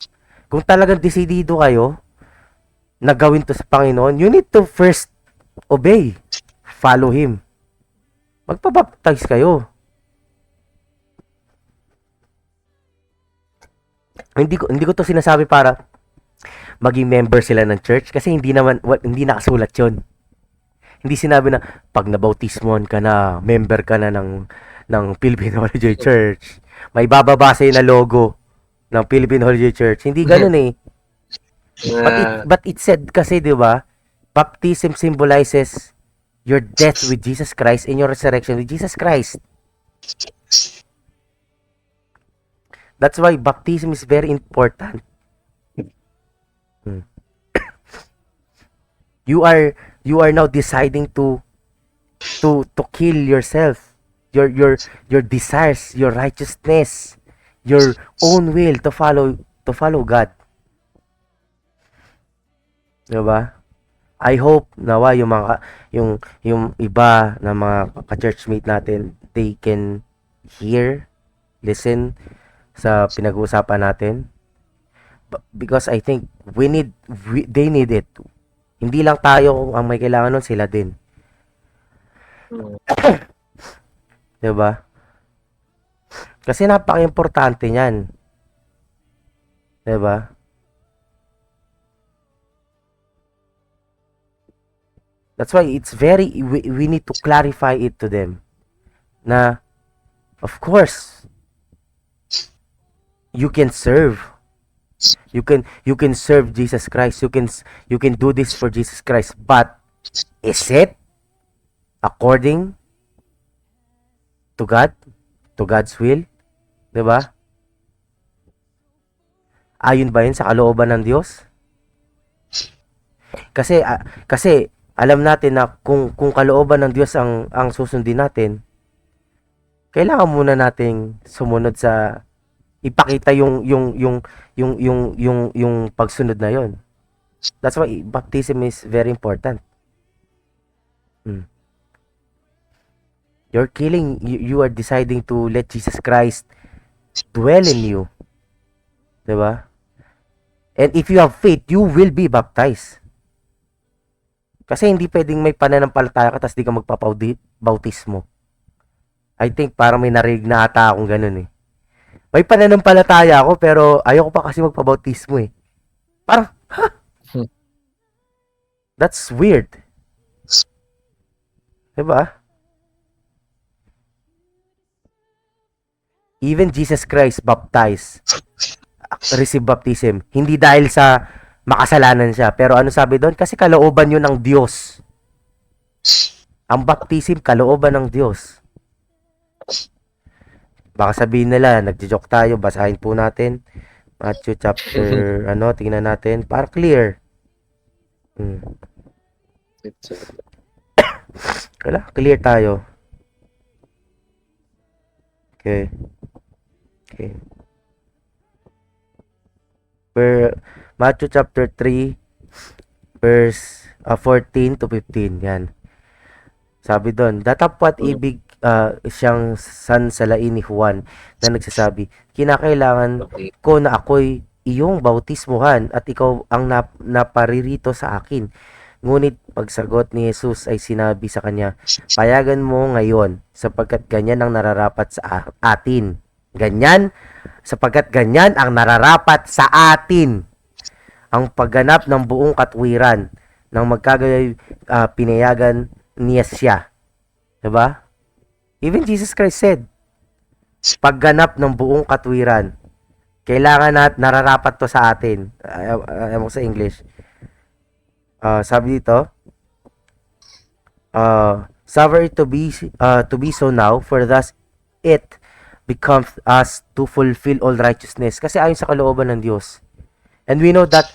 Kung talagang desidido kayo na gawin to sa Panginoon, you need to first obey. Follow Him. Magpabaptize kayo. Hindi ko to sinasabi para maging member sila ng church kasi hindi nakasulat 'yon. Hindi sinabi na pag nabautismon ka na, member ka na ng Philippine Holy Joy Church, may bababa sa'yo na logo ng Philippine Holy Joy Church. Hindi ganoon eh. But it said kasi, 'di ba? Baptism symbolizes your death with Jesus Christ and your resurrection with Jesus Christ. That's why baptism is very important. You are now deciding to kill yourself, your desires, your righteousness, your own will to follow God. Diba? I hope nawa yung iba na mga ka-churchmate natin, they can listen sa pinag-uusapan natin. Because I think They need it. Hindi lang tayo ang may kailangan nun, sila din. Mm. 'Di ba? Kasi napaka-importante niyan. 'Di ba? That's why it's we need to clarify it to them na of course you can serve. You can serve Jesus Christ. You can do this for Jesus Christ. But is it according to God? To God's will? 'Di ba? Ayon ba 'yun sa kalooban ng Diyos? Kasi alam natin na kung kalooban ng Diyos ang susundin natin, kailangan muna nating sumunod sa ipakita yung pagsunod na 'yon. That's why baptism is very important. You're killing, you are deciding to let Jesus Christ dwell in you. 'Di ba? And if you have faith, you will be baptized. Kasi hindi pwedeng may pananampalataya ka tapos di ka magpapabautismo. I think parang may narinig na ata akong ganun eh. May pananampalataya ako pero ayoko pa kasi magpabautismo eh. Parang, that's weird. Diba? Even Jesus Christ baptized, receive baptism. Hindi dahil sa makasalanan siya. Pero ano sabi doon? Kasi kalooban yun ng Diyos. Ang baptism, kalooban ng Diyos. Baka sabihin nila, nagjo-joke tayo, basahin po natin. Matthew chapter, tingnan natin. Para clear. Wala, clear tayo. Okay. Matthew chapter 3 verse 14 to 15. Yan. Sabi doon, datapwat ibig siyang sansalain ni Juan na nagsasabi, kinakailangan ko na ako'y iyong bautismuhan at ikaw ang naparirito sa akin. Ngunit pagsagot ni Jesus ay sinabi sa kanya, payagan mo ngayon sapagkat ganyan ang nararapat sa atin. Sapagkat ganyan ang nararapat sa atin. Ang pagganap ng buong katwiran ng magkagayay pinayagan niya siya. Diba? Even Jesus Christ said, pagganap ng buong katwiran, kailangan nararapat to sa atin. Ayaw mo sa English. Sabi dito, suffer it to be so now, for thus it becomes us to fulfill all righteousness. Kasi ayon sa kalooban ng Diyos. And we know that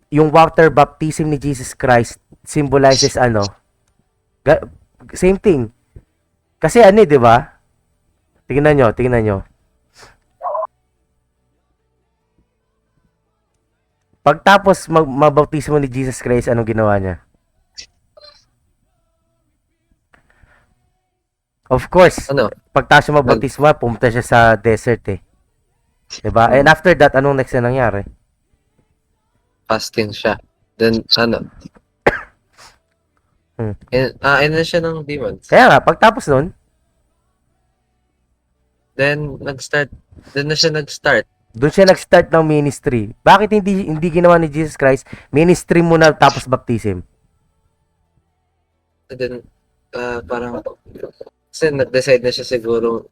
yung water baptism ni Jesus Christ symbolizes same thing. Kasi di ba? Tingnan nyo. Pagtapos mabautismo ni Jesus Christ, anong ginawa niya? Of course, pagtapos siya mabautismo, pumunta siya sa desert eh. Diba? And after that, anong next na nangyari? Fasting siya. Then, na siya ng demons. Kaya nga, pagtapos nun, Then na siya nag-start. doon siya nag-start ng ministry. Bakit hindi ginawa ni Jesus Christ, ministry muna tapos baptism? And then, parang, kasi nag-decide na siya siguro,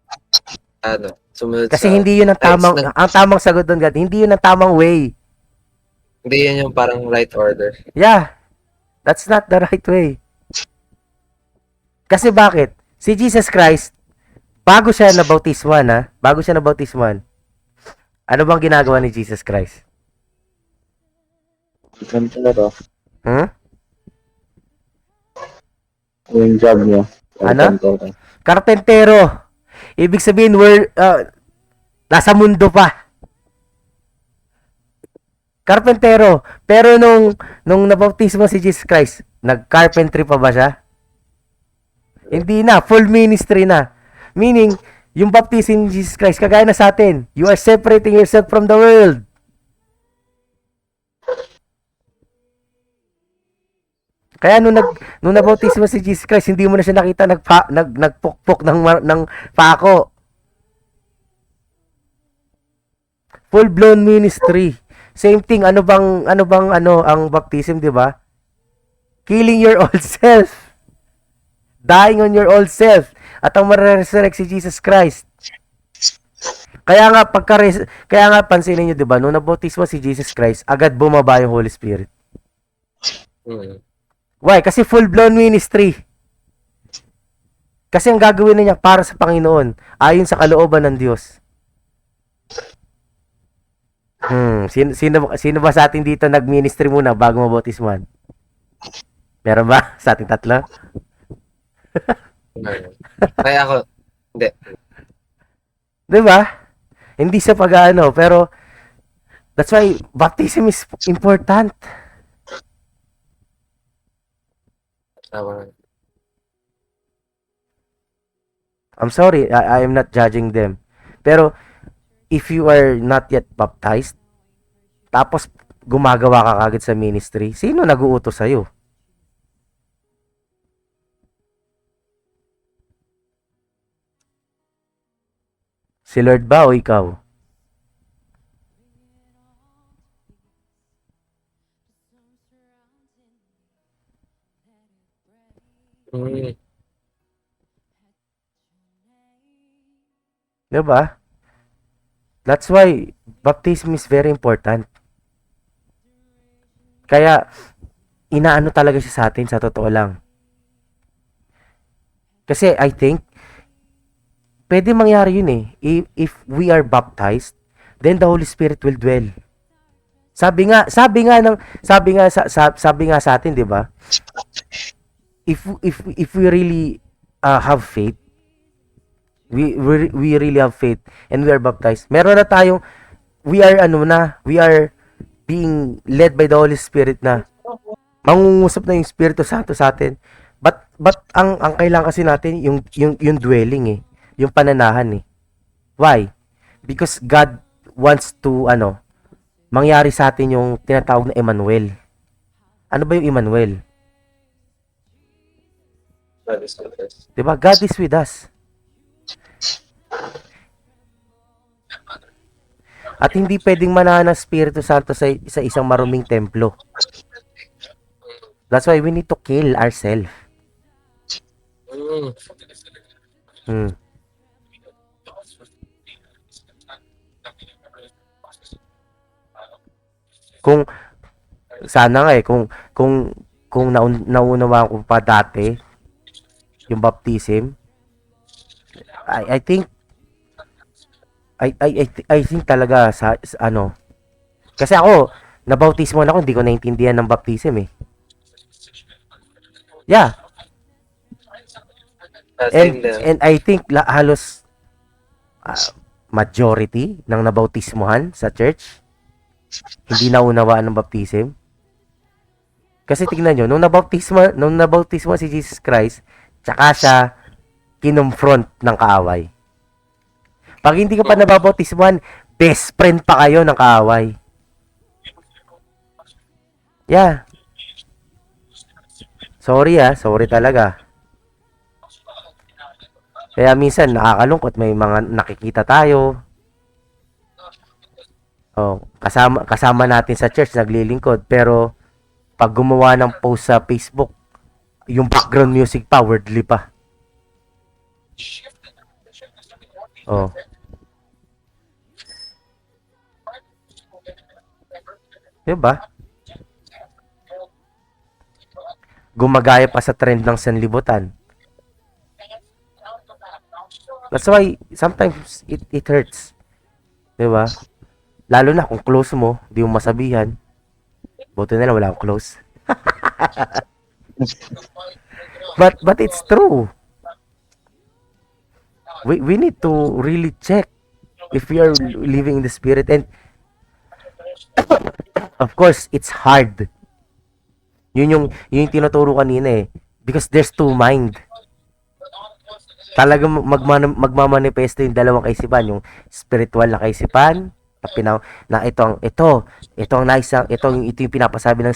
sumunod Kasi sa, hindi yun ang tamang sagot doon, God. Hindi yun ang tamang way. Hindi yan yung parang right order. Yeah. That's not the right way. Kasi bakit? Si Jesus Christ, bago siya nabautismuhan, ano bang ginagawa ni Jesus Christ? Carpentero. Yung job niya. Carpentero. Karpentero. Ibig sabihin, nasa mundo pa. Karpentero. Pero nung nabautismo si Jesus Christ, nag-carpentry pa ba siya? Hindi na. Full ministry na. Meaning, yung baptism ni Jesus Christ, kagaya na sa atin, you are separating yourself from the world. Kaya nung nabautismo si Jesus Christ, hindi mo na siya nakita nagpukpok ng pako. Full blown ministry. Same thing, ano ang baptism, 'di ba? Killing your old self. Dying on your old self. At ang mareresurrect si Jesus Christ. Kaya nga pansinin niyo, 'di ba, nung nabautismo si Jesus Christ, agad bumaba yung Holy Spirit. Mm. Why? Kasi full-blown ministry. Kasi ang gagawin na niya para sa Panginoon, ayon sa kalooban ng Diyos. Sino ba sa atin dito nag-ministry muna bago mabautismuhan? Meron ba sa ating tatlo? Kaya ako, hindi. 'Di ba? Hindi sa pag-aano, pero that's why baptism is important. Tama. I'm sorry, I am not judging them. Pero if you are not yet baptized, tapos gumagawa ka kagad sa ministry, sino nag-uutos sa'yo? Si Lord ba o ikaw? Mm. Diba? That's why baptism is very important. Kaya inaano talaga siya sa atin, sa totoo lang. Kasi I think pwede mangyari yun eh. If we are baptized, then the Holy Spirit will dwell. Sabi nga sa atin, 'di ba? If we really have faith, we really have faith and we are baptized. Meron na tayong we are being led by the Holy Spirit na mangungusap na yung Espiritu Santo sa atin. But ang kailangan kasi natin yung dwelling eh, yung pananahan eh. Why? Because God wants to mangyari sa atin yung tinatawag na Emmanuel. Ano ba yung Emmanuel? God is with us. 'Di ba? God is with us. At hindi pwedeng manahan ng Espiritu Santo sa isang maruming templo. That's why we need to kill ourselves. Mm. Kung sana nga kung naunawaan ko pa dati yung baptism, I think I think talaga sa kasi ako nabautismo na ako, hindi ko naintindihan ng baptism eh. Yeah. And I think halos majority ng nabautismohan sa church hindi naunawaan ng baptism. Kasi tingnan nyo, nung nabautismo si Jesus Christ, tsaka siya kinumfront ng kaaway. Pag hindi ka pa nababautismuhan, best friend pa kayo ng kaaway. Yeah. Sorry talaga. Kaya minsan nakakalungkot, may mga nakikita tayo. Kasama natin sa church naglilingkod, pero pag gumawa ng post sa Facebook, yung background music pa, wordly pa. Oh. Diba? Gumagaya pa sa trend ng sanlibutan. That's why sometimes it hurts. Diba? Lalo na kung close mo, di mo masabihan. Buti na lang wala akong close. But it's true. We need to really check if we are living in the Spirit. And of course, it's hard. Yun yung tinuturo kanina eh. Because there's two mind. Talagang magmamanifesto yung dalawang kaisipan. Yung spiritual na kaisipan Na ito ang naisang, ito yung pinapasabi ng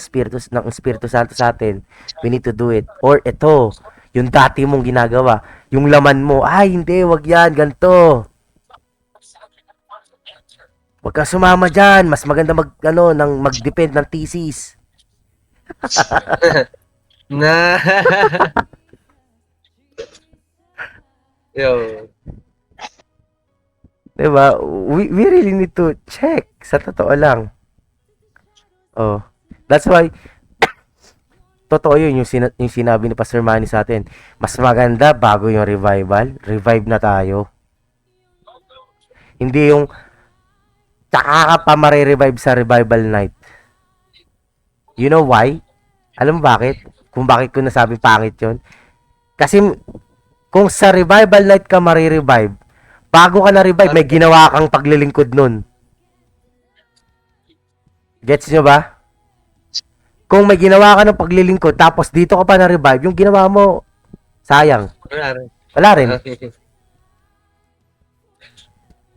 Espiritu Santo sa atin. We need to do it. Or ito, yung dati mong ginagawa, yung laman mo, ay hindi, wag yan, ganito. Wag ka sumama dyan, mas maganda mag-depend ng thesis. Na. Yo. Diba? We really need to check. Sa totoo lang. Oh. That's why, totoo yun, yung sinabi ni Pastor Manny sa atin. Mas maganda bago yung revival. Revive na tayo. Hindi yung tsaka ka pa marirevive sa revival night. You know why? Alam mo bakit? Kung bakit ko nasabi pangit yun? Kasi kung sa revival night ka marirevive, bago ka na-revive, may ginawa kang paglilingkod nun. Gets nyo ba? Kung may ginawa ka ng paglilingkod, tapos dito ka pa na-revive, yung ginawa mo, sayang. Wala rin.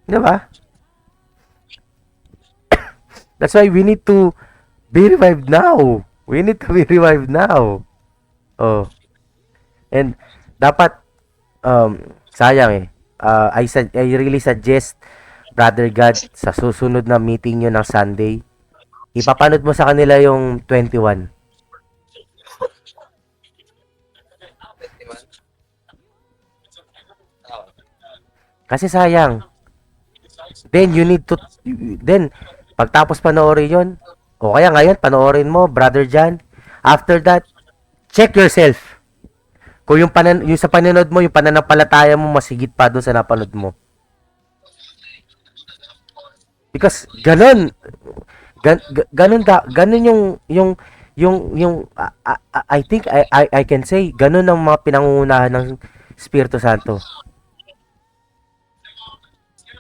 Di ba? That's why we need to be revived now. We need to be revived now. Oh. And, dapat, sayang eh. I really suggest, Brother God, sa susunod na meeting nyo ng Sunday, ipapanood mo sa kanila yung 21. Kasi sayang. Then, pagtapos panoorin yun, o kaya ngayon, panoorin mo, Brother John. After that, check yourself. Kung yung sa pananood mo, yung pananampalataya mo, masigit pa doon sa napanood mo. Because, ganun yung I think I can say ganun ang mga pinangungunahan ng Espiritu Santo.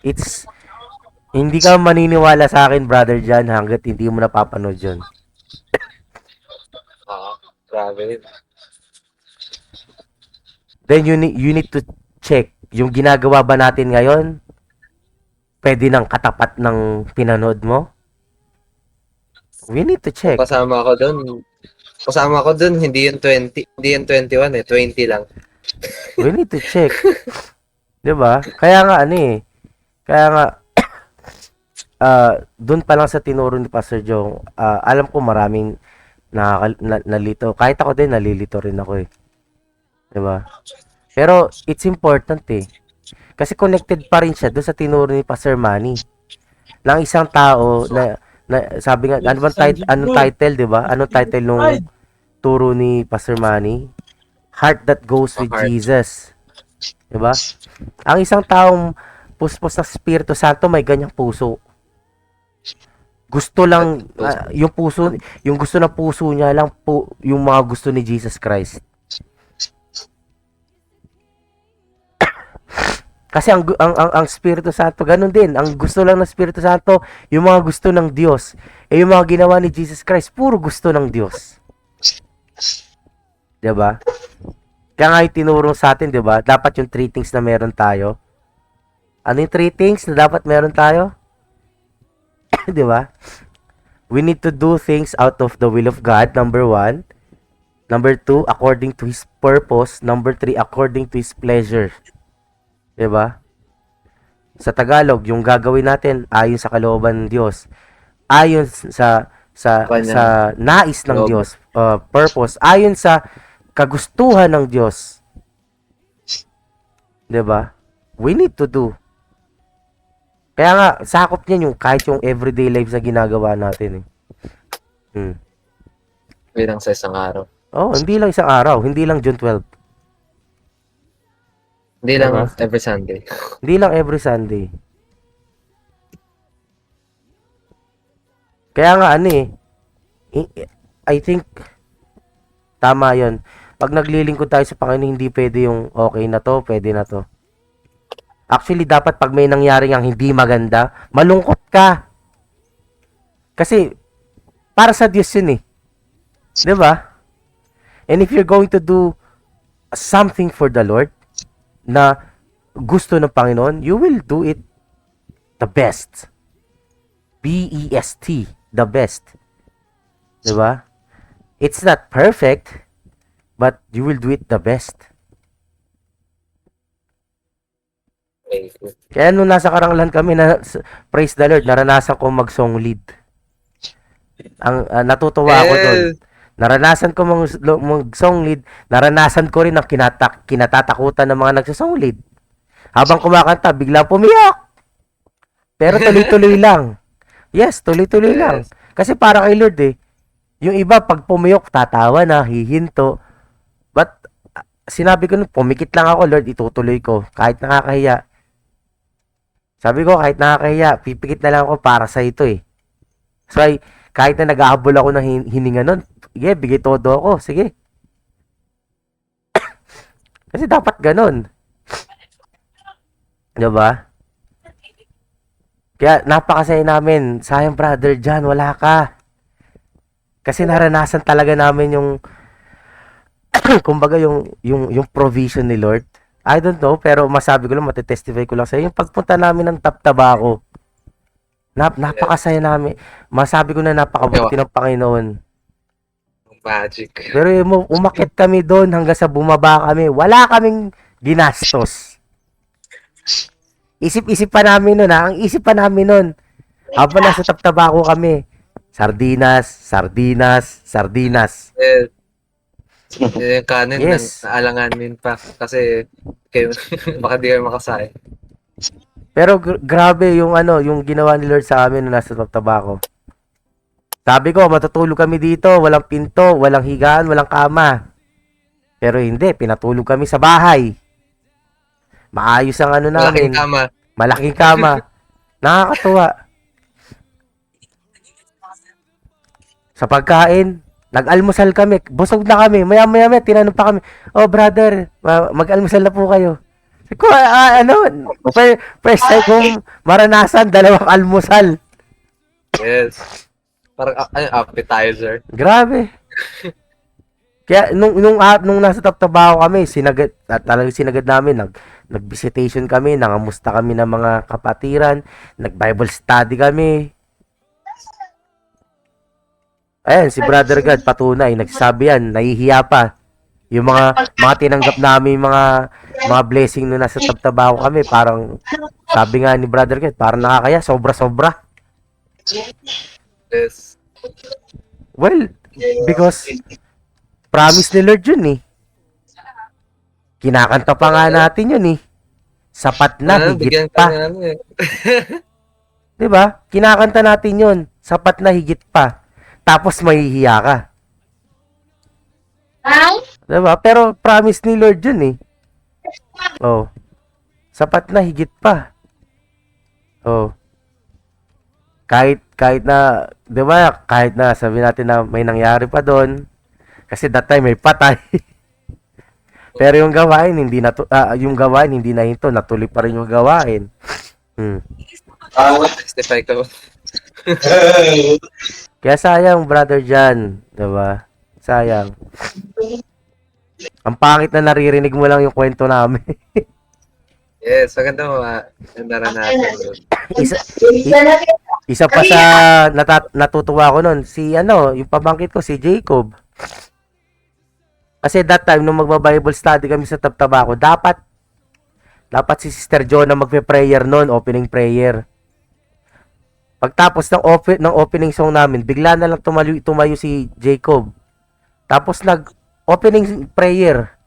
It's hindi ka maniniwala sa akin, Brother John, hangga't hindi mo napapanood yun. Grabe. Then you need to check yung ginagawa ba natin ngayon, pwede nang katapat ng pinanood mo. We need to check. Kasama ako dun, hindi yung 20, hindi yung 21 20 lang. We need to check. 'Di ba? Kaya nga doon pa lang sa tinuro ni Pastor Jong, alam ko maraming nalito. Kahit ako din nalilito rin ako eh. 'Di ba? Pero it's important eh. Kasi connected pa rin siya doon sa tinuro ni Pastor Manny. Lang isang tao na sabi nga, anong title, 'di ba? Anong title nung turo ni Pastor Manny? Heart that goes with Jesus. 'Di ba? Ang isang taong puspos ng Espiritu Santo may ganyang puso. Gusto lang yung gusto ng puso niya lang yung mga gusto ni Jesus Christ. Kasi ang Espiritu Santo ganun din. Ang gusto lang ng Espiritu Santo yung mga gusto ng Diyos. Yung mga ginawa ni Jesus Christ puro gusto ng Diyos. 'Di ba? Kaya nga tinuro sa atin, 'di ba? Dapat yung 3 things na meron tayo. Ano yung 3 things na dapat meron tayo? 'Di ba? We need to do things out of the will of God, number 1. Number 2, according to His purpose. Number 3, according to His pleasure. 'Di ba? Sa Tagalog, yung gagawin natin ayon sa kalooban ng Diyos. Ayon sa nais ng Diyos, purpose, ayon sa kagustuhan ng Diyos. 'Di ba? We need to do. Kaya nga sakop niyan yung kahit yung everyday lives na ginagawa natin eh. Bilang sa isang araw. Oh, hindi lang isang araw, hindi lang June 12. Hindi lang every Sunday. Hindi lang every Sunday. Kaya nga I think tama 'yon. Pag naglilingkod tayo sa Panginoon, hindi pwede yung okay na to, pwede na to. Actually, dapat pag may nangyari ang hindi maganda, malungkot ka. Kasi, para sa Diyos yun eh. 'Di ba? And if you're going to do something for the Lord, na gusto ng Panginoon, you will do it the best. B-E-S-T, the best. Diba? It's not perfect, but you will do it the best. Thank you. Kaya nung nasa Karanglan kami na praise the Lord, naranasan ko mag-song lead. Natutuwa ako doon. Naranasan ko mag-song lead, naranasan ko rin ang kinatatakutan ng mga nagsasong lead. Habang kumakanta, bigla pumiyak. Pero tuloy-tuloy lang. Yes, tuloy-tuloy lang. Kasi para kay Lord yung iba pag pumiyok, tatawa na, hihinto. But sinabi ko nun, pumikit lang ako, Lord, itutuloy ko. Kahit nakakahiya. Sabi ko, kahit nakakahiya, pipikit na lang ako para sa ito So, kahit na nag-ahabol ako ng hininga nun, sige, bigay todo ako, sige. Kasi dapat ganun. Diba? Kaya napakasaya namin. Sayang brother John, wala ka. Kasi naranasan talaga namin yung kumbaga yung provision ni Lord. I don't know, pero masabi ko lang, matitestify ko lang sa yung pagpunta namin ng Taptabaco. Napakasaya namin. Masabi ko na napakabuti ng Panginoon. Magic. Pero umakyat kami doon hanggang sa bumaba kami. Wala kaming ginastos. Isip-isip pa namin nun Ang isip pa namin nun. Habang nasa Taptabaco kami. Sardinas. Yes. Yung kanin, Yes. naalanganin pa. Kasi, kayo, baka di kayo makasaya. Pero grabe yung ginawa ni Lord sa amin nung nasa Taptabaco. Sabi ko, matutulog kami dito. Walang pinto, walang higaan, walang kama. Pero hindi, pinatulog kami sa bahay. Maayos ang namin. Malaking kama. Malaking kama. Nakakatuwa. Sa pagkain, nag-almusal kami. Busog na kami. Maya-maya, tinanong pa kami, oh brother, mag-almusal na po kayo. Sabi ko, first time kong maranasan, 2 almusal. Yes. Parang appetizer. Grabe. Kaya nung nasa Taptabaco kami, talagang sinagad namin, nag-visitation kami, nangamusta kami ng mga kapatiran, nag-Bible study kami. Ayan, si Brother God, patunay, nagsasabi yan, nahihiya pa. Yung mga tinanggap namin, mga blessing nung nasa Taptabaco kami, parang, sabi nga ni Brother God, parang nakakaya, sobra-sobra. Yes. Well, because, promise ni Lord yun Kinakanta pa nga natin yun Sapat na, higit Bigyan pa. ka na Diba? Kinakanta natin yun. Sapat na, higit pa. Tapos mahihiya ka. Diba? Pero promise ni Lord yun Oh. Sapat na, higit pa. Oh. Kahit na, diba? Kahit na sabi natin na may nangyari pa doon. Kasi that time may patay. Pero yung gawain hindi na hinto, natuloy pa rin yung gawain. Testify ko. Kaya sayang, Brother John, 'di ba? Sayang. Ang pangit na naririnig mo lang yung kwento namin. Yes, maganda mo naranasan yun. Isa pa sa natutuwa ko noon, yung pamangkit ko si Jacob. Kasi that time nung magba-Bible study kami sa Taptabaco, dapat si Sister Jonah magpe-prayer noon, opening prayer. Pagtapos ng opening song namin, bigla na lang tumayo si Jacob. Tapos nag-opening prayer.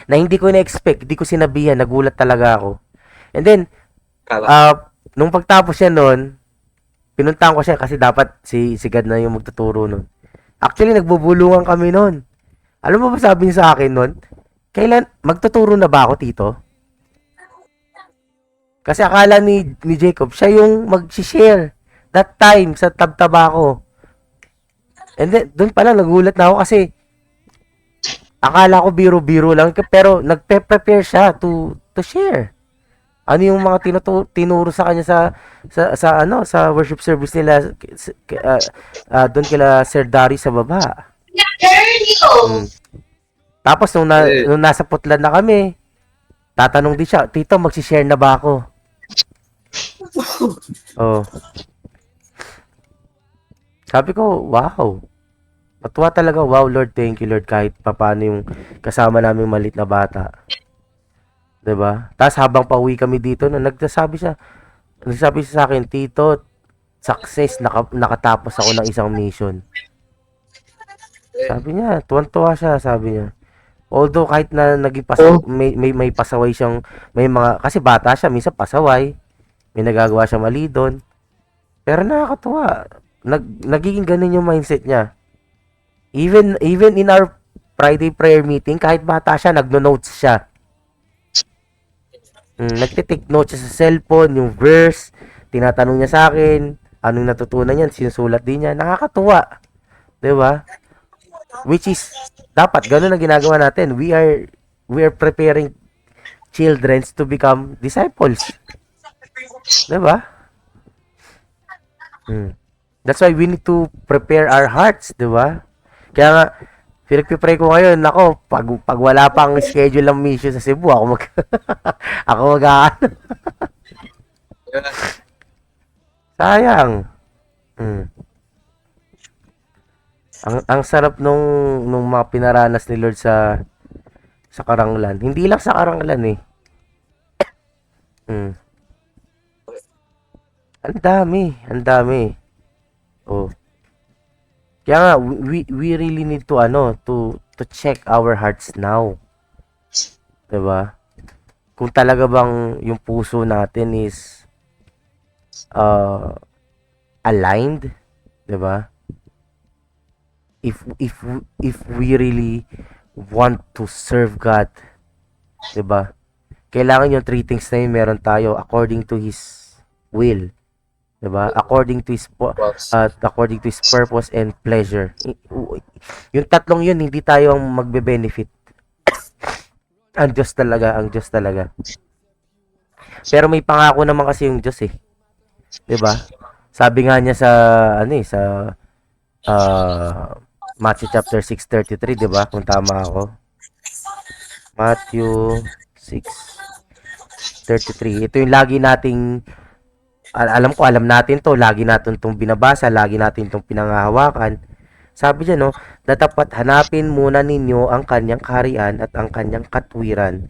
Na hindi ko na-expect, hindi ko sinabihan, nagulat talaga ako. And then, nung pagtapos siya noon, pinuntahan ko siya kasi dapat si God na yung magtuturo noon. Actually, nagbubulungan kami noon. Alam mo ba sabi niya sa akin noon? Kailan, magtuturo na ba ako, Tito? Kasi akala ni Jacob, siya yung mag-share that time sa Taptabaco. And then, doon pala nagulat na ako kasi akala ko biro-biro lang, pero nagpe-prepare siya to share. Ano yung mga tinuro sa kanya sa worship service nila doon kila Sir Dari sa baba. Tapos nung nasa putlan na kami, tatanong din siya, Tito, magsi-share na ba ako? Oh. Sabi ko, wow. Natuwa talaga, wow Lord, thank you Lord, kahit papaano yung kasama naming malit na bata. 'Di ba? Tapos habang pauwi kami dito, no, nagsabi siya sa akin, Tito, success, nakatapos ako ng isang mission. Sabi niya, tuwan-tuwa siya, sabi niya. Although kahit na naging may pasaway siyang, may mga, kasi bata siya, minsan pasaway, may nagagawa siya mali doon. Pero nakakatuwa. Nagiging ganun yung mindset niya. Even in our Friday prayer meeting, kahit bata siya, nagno-notes siya. Nagtitake notes siya sa cellphone, yung verse, tinatanong niya sa akin, anong natutunan niya, sinusulat din niya. Nakakatuwa. 'Di ba? Which is, dapat ganun ang ginagawa natin. We are preparing children to become disciples. 'Di ba? That's why we need to prepare our hearts, 'di ba? Kaya nga, pinagpipray ko ngayon, nako, pag wala pang schedule ng mission sa Cebu, ako sayang. Ang sarap nung mga pinaranas ni Lord sa Karanglan. Hindi lang sa Karanglan eh. Ang dami. Oh. Kaya nga, we really need to to check our hearts now. 'Di ba? Kung talaga bang yung puso natin is aligned, 'di ba? If we really want to serve God, 'di ba? Kailangan yung three things na yun meron tayo according to His will. 'Di ba? According to His purpose and pleasure. Yung tatlong yun, hindi tayo ang magbe-benefit. Ang Diyos talaga. Pero may pangako naman kasi yung Diyos eh. 'Di ba? Sabi nga niya sa Matthew chapter 6:33, 'di ba? Kung tama ako. Matthew 6:33. Ito yung lagi nating alam natin to, lagi natin itong binabasa, lagi natin itong pinangahawakan. Sabi niya, no, dapat hanapin muna ninyo ang kanyang kaharian at ang kanyang katwiran.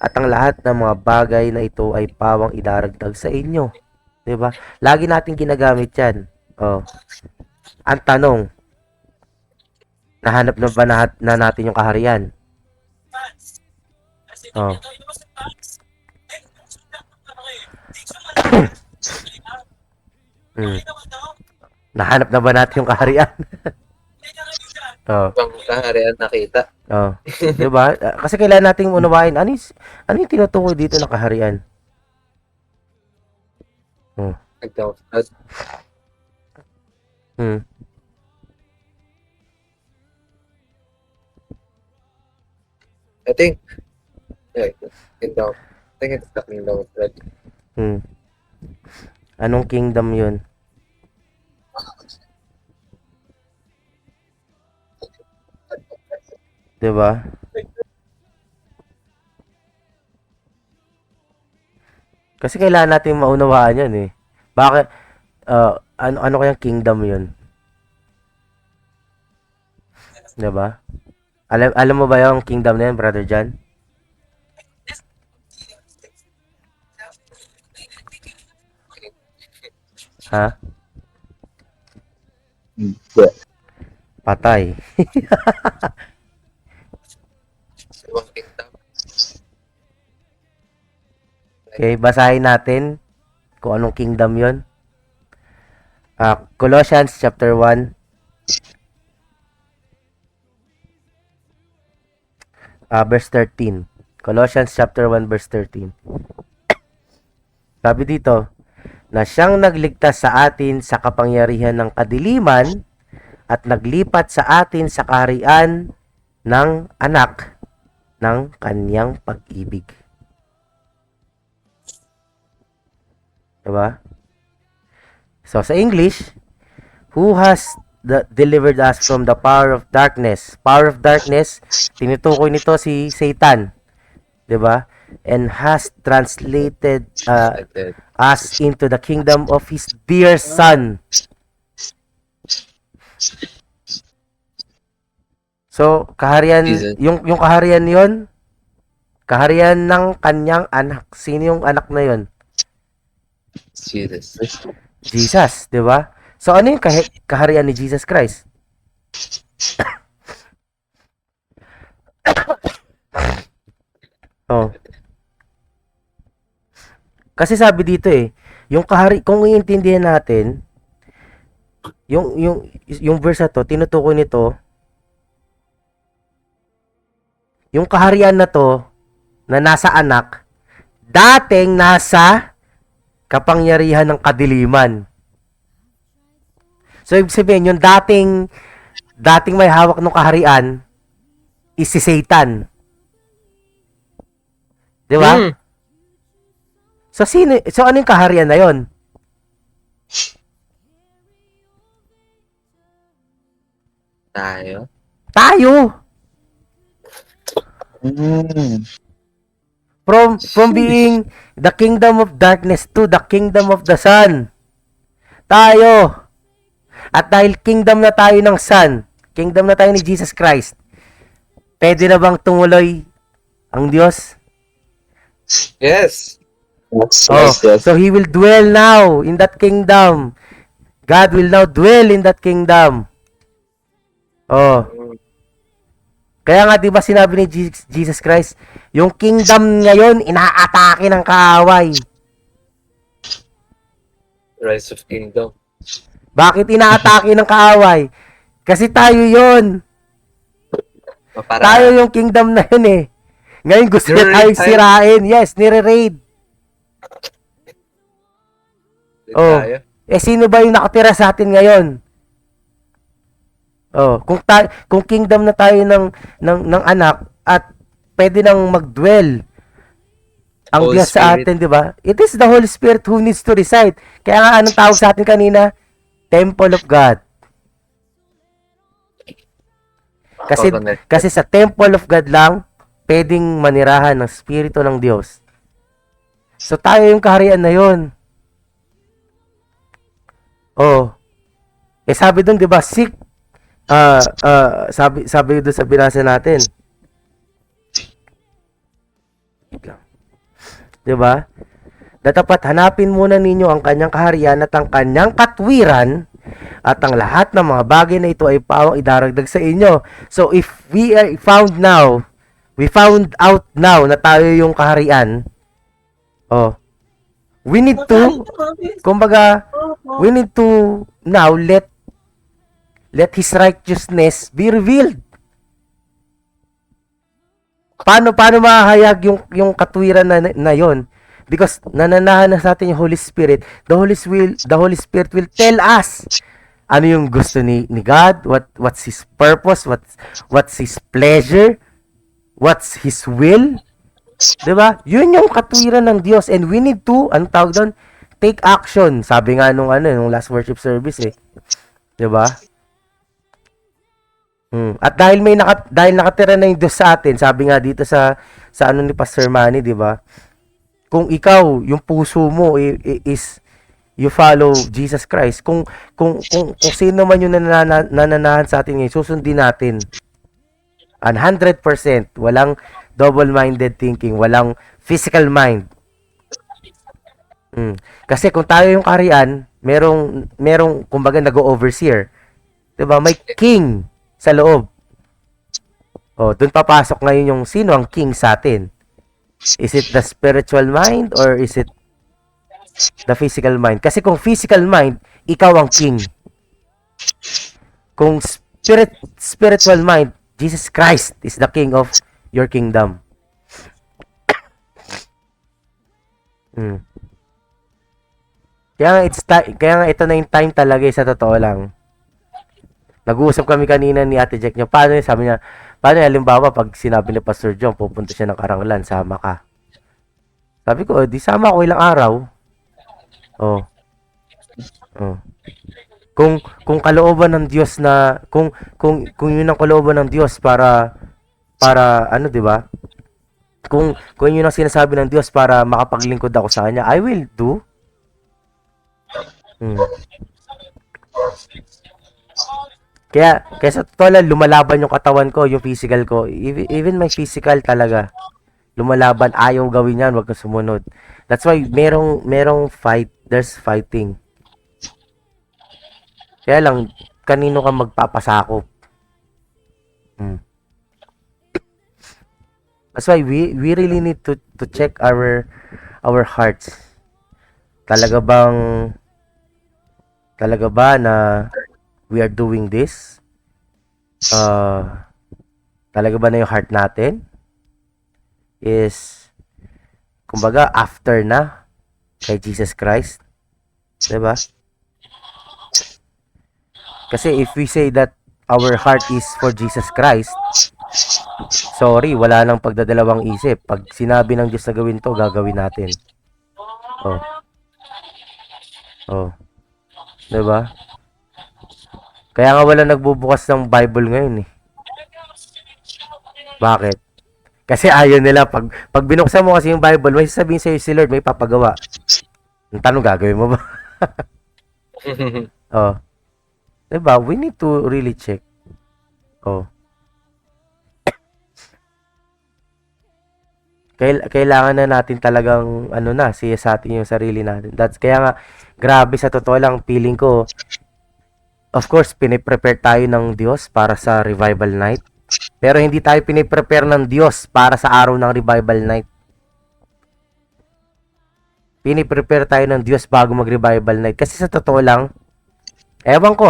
At ang lahat ng mga bagay na ito ay pawang idaragdag sa inyo. 'Di ba? Lagi natin ginagamit 'yan. Oh. Ang tanong, nahanap na ba na natin yung kaharian? Oh. Nahanap na ba natin yung kaharian? Oh. Bang kaharian nakita. Oh. 'Di ba? Kasi kailangan nating unawain ano yung tinutukoy dito na kaharian? Oh. Nag-download. I think it's the kingdom of God. Anong kingdom yun? Diba? Kasi kailangan natin maunawaan yan eh. Bakit? Ano kayang kingdom yun? Diba? Alam mo ba yung kingdom na yan, Brother John? Ha? Yeah. Patay. Ibang kingdom. Okay, basahin natin kung anong kingdom yon. Colossians chapter 1. Verse 13. Colossians chapter 1 verse 13. Sabi dito, na siyang nagligtas sa atin sa kapangyarihan ng kadiliman at naglipat sa atin sa kaharian ng anak ng kanyang pag-ibig. Diba? So, sa English, who has delivered us from the power of darkness? Power of darkness, tinutukoy nito si Satan. Diba? And has translated us into the kingdom of His dear Son. So, kaharian, Jesus. yung kaharian yon, kaharian ng kanyang anak. Sino yung anak na yon? Jesus. Jesus, di ba? So, ano yung kaharian ni Jesus Christ? Oh. Kasi sabi dito yung kung iintindihan natin, yung verse na to, tinutukoy nito, yung kaharian na to, na nasa anak, dating nasa kapangyarihan ng kadiliman. So, ibig sabihin, yung dating may hawak ng kaharian, is si Satan. Di ba? Hmm. So, ano yung kaharian na yon? Tayo. Tayo! Mm. From being the kingdom of darkness to the kingdom of the sun. Tayo! At dahil kingdom na tayo ng Son, kingdom na tayo ni Jesus Christ, pwede na bang tumuloy ang Diyos? Yes. Yes. So He will dwell now in that kingdom. God will now dwell in that kingdom. Oh. Kaya nga 'di ba sinabi ni Jesus Christ, yung kingdom ngayon inaatake ng kaaway. Rise of Kingdom. Bakit inaatake ng kaaway? Kasi tayo 'yon. Tayo yung kingdom na yun eh. Ngayon gusto niya tayong sirain. Yes, nire-raid. Oh. Tayo. Sino ba yung nakatira sa atin ngayon? Oh, kung kingdom na tayo ng anak at pwede nang mag-dwell ang Holy Diyos sa Spirit. atin, di ba? It is the Holy Spirit who needs to reside. Kaya nga anong tawag sa atin kanina? Temple of God. Kasi sa temple of God lang pwedeng manirahan ng Espiritu ng Diyos. So tayo yung kaharian na yon. Oh. Sabi doon, 'di ba? Sabi doon sa binasa natin. 'Di ba? Dapat hanapin muna ninyo ang kanyang kaharian at ang kanyang katwiran, at ang lahat ng mga bagay na ito ay pawang idaragdag sa inyo. So if we found out now na tayo yung kaharian, we need to now let His righteousness be revealed. Paano mahahayag yung katwiran na yon? Because nananahan na sa atin yung Holy Spirit. The Holy Spirit will tell us ano yung gusto ni God, what's His purpose, what's His pleasure, what's His will. 'Di ba? Yun yung katwiran ng Diyos, and we need to, anong tawag doon? Take action. Sabi nga nung last worship service 'Di ba? At dahil nakatira na yung Diyos sa atin, sabi nga dito sa ni Pastor Manny, 'di ba? Kung ikaw, yung puso mo is you follow Jesus Christ, kung sino man yung nananahan sa atin ngayon, susundin natin. 100%, walang double-minded thinking, walang physical mind. Kasi kung tayo yung kaharian, merong kumbaga nag-overseer. 'Di ba? May king sa loob. Doon papasok ngayon yung sino ang king sa atin. Is it the spiritual mind or is it the physical mind? Kasi kung physical mind, ikaw ang king. Kung spiritual mind, Jesus Christ is the king of your kingdom. Kaya nga ito na yung time talaga sa totoo lang. Nag-uusap kami kanina ni Ate Jack niya. Sabi niya, paano halimbawa pag sinabi ni Pastor John, pupunta siya ng Karanglan, sama ka. Sabi ko, di sama ako ilang araw. Kung kalooban ng Diyos na, kung yun ang kalooban ng Diyos para di ba? Kung yun ang sinasabi ng Diyos para makapaglingkod ako sa Kanya, I will do. Mm. Kaya sa totoo lang, lumalaban yung katawan ko, yung physical ko. Even my physical talaga. Lumalaban, ayaw gawin yan, wag ka sumunod. That's why merong fight, there's fighting. Kaya lang, kanino ka magpapasakop? Mm. That's why we really need to check our hearts. Talaga ba na we are doing this? Talaga ba na yung heart natin is kumbaga after na kay Jesus Christ? 'Di ba? Kasi if we say that our heart is for Jesus Christ, sorry, wala nang pagdadalawang isip. Pag sinabi ng Diyos na gawin to, gagawin natin. Oh. Oh. 'Di ba? Kaya nga wala nagbubukas ng Bible ngayon eh. Bakit? Kasi ayaw nila pag binuksan mo kasi yung Bible, may sasabihin sa'yo si Lord, may papagawa. Ang tanong, gagawin mo ba? Oh. 'Di ba? We need to really check. Oh. Kailangan na natin talagang siya sa atin yung sarili natin. That's kaya nga grabe sa totoo lang feeling ko. Of course, piniprepare tayo ng Diyos para sa revival night. Pero hindi tayo piniprepare ng Diyos para sa araw ng revival night. Piniprepare tayo ng Diyos bago mag-revival night. Kasi sa totoo lang, ewan ko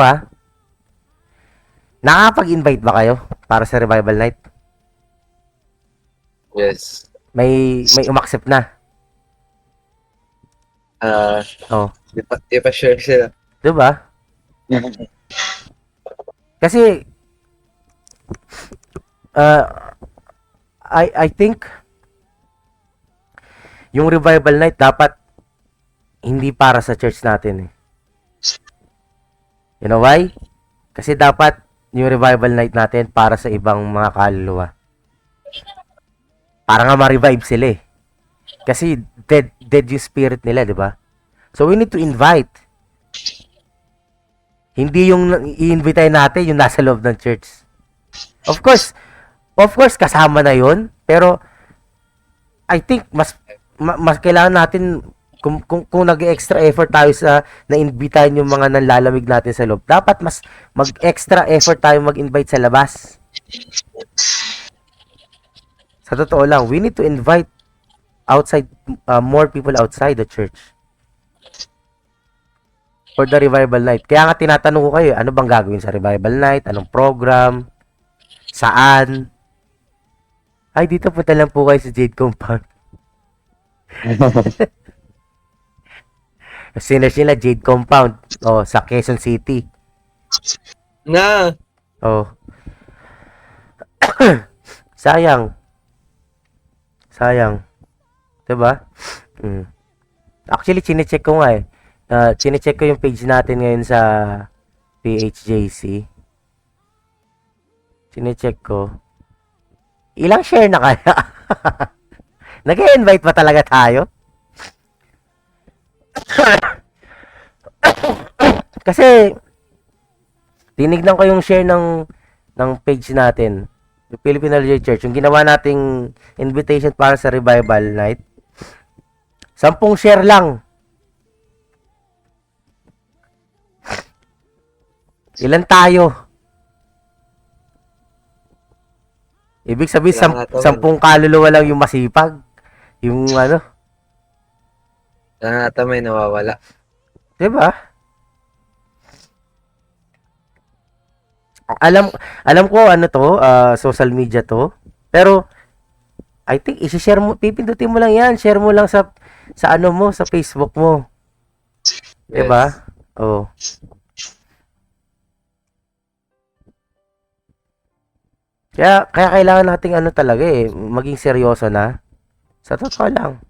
nakapag-invite ba kayo para sa revival night? Yes. May umaccept na. Oh. Di pa sure sila. Diba? Kasi I think yung revival night dapat hindi para sa church natin eh. You know why? Kasi dapat yung revival night natin para sa ibang mga kaluluwa. Para nga ma-revive sila eh. Kasi dead yung spirit nila, di ba? So we need to invite. Hindi yung i-invite natin yung nasa loob ng church. Of course kasama na yun, pero I think mas kailangan natin kung nag-extra effort tayo sa na-invitahan yung mga nanlalamig natin sa loob, dapat mas mag-extra effort tayo mag-invite sa labas. Sa totoo lang, we need to invite more people outside the church for the revival night. Kaya nga tinatanong ko kayo, ano bang gagawin sa revival night? Anong program? Saan? Ay, dito punta lang po kayo sa Jade Compound. Sinners nila, Jade Compound. Oh, sa Quezon City. Oh. Sayang. Diba? Actually, chinecheck ko nga eh. Chinecheck ko yung page natin ngayon sa PHJC. Chinecheck ko. Ilang share na kaya? Nag-i-invite pa talaga tayo? Kasi tinignan ko yung share ng page natin, yung Philippine Religious Church, yung ginawa nating invitation para sa revival night. 10 share lang. Ilan tayo? Ibig sabihin, 10 kaluluwa lang yung masipag. Yung may nawawala. Diba? Alam ko social media to. Pero I think i-share mo, pipindutin mo lang 'yan, share mo lang sa sa Facebook mo. Diba? Yes. Oh. Kaya kailangan nating talaga maging seryoso na. Sa totoo lang.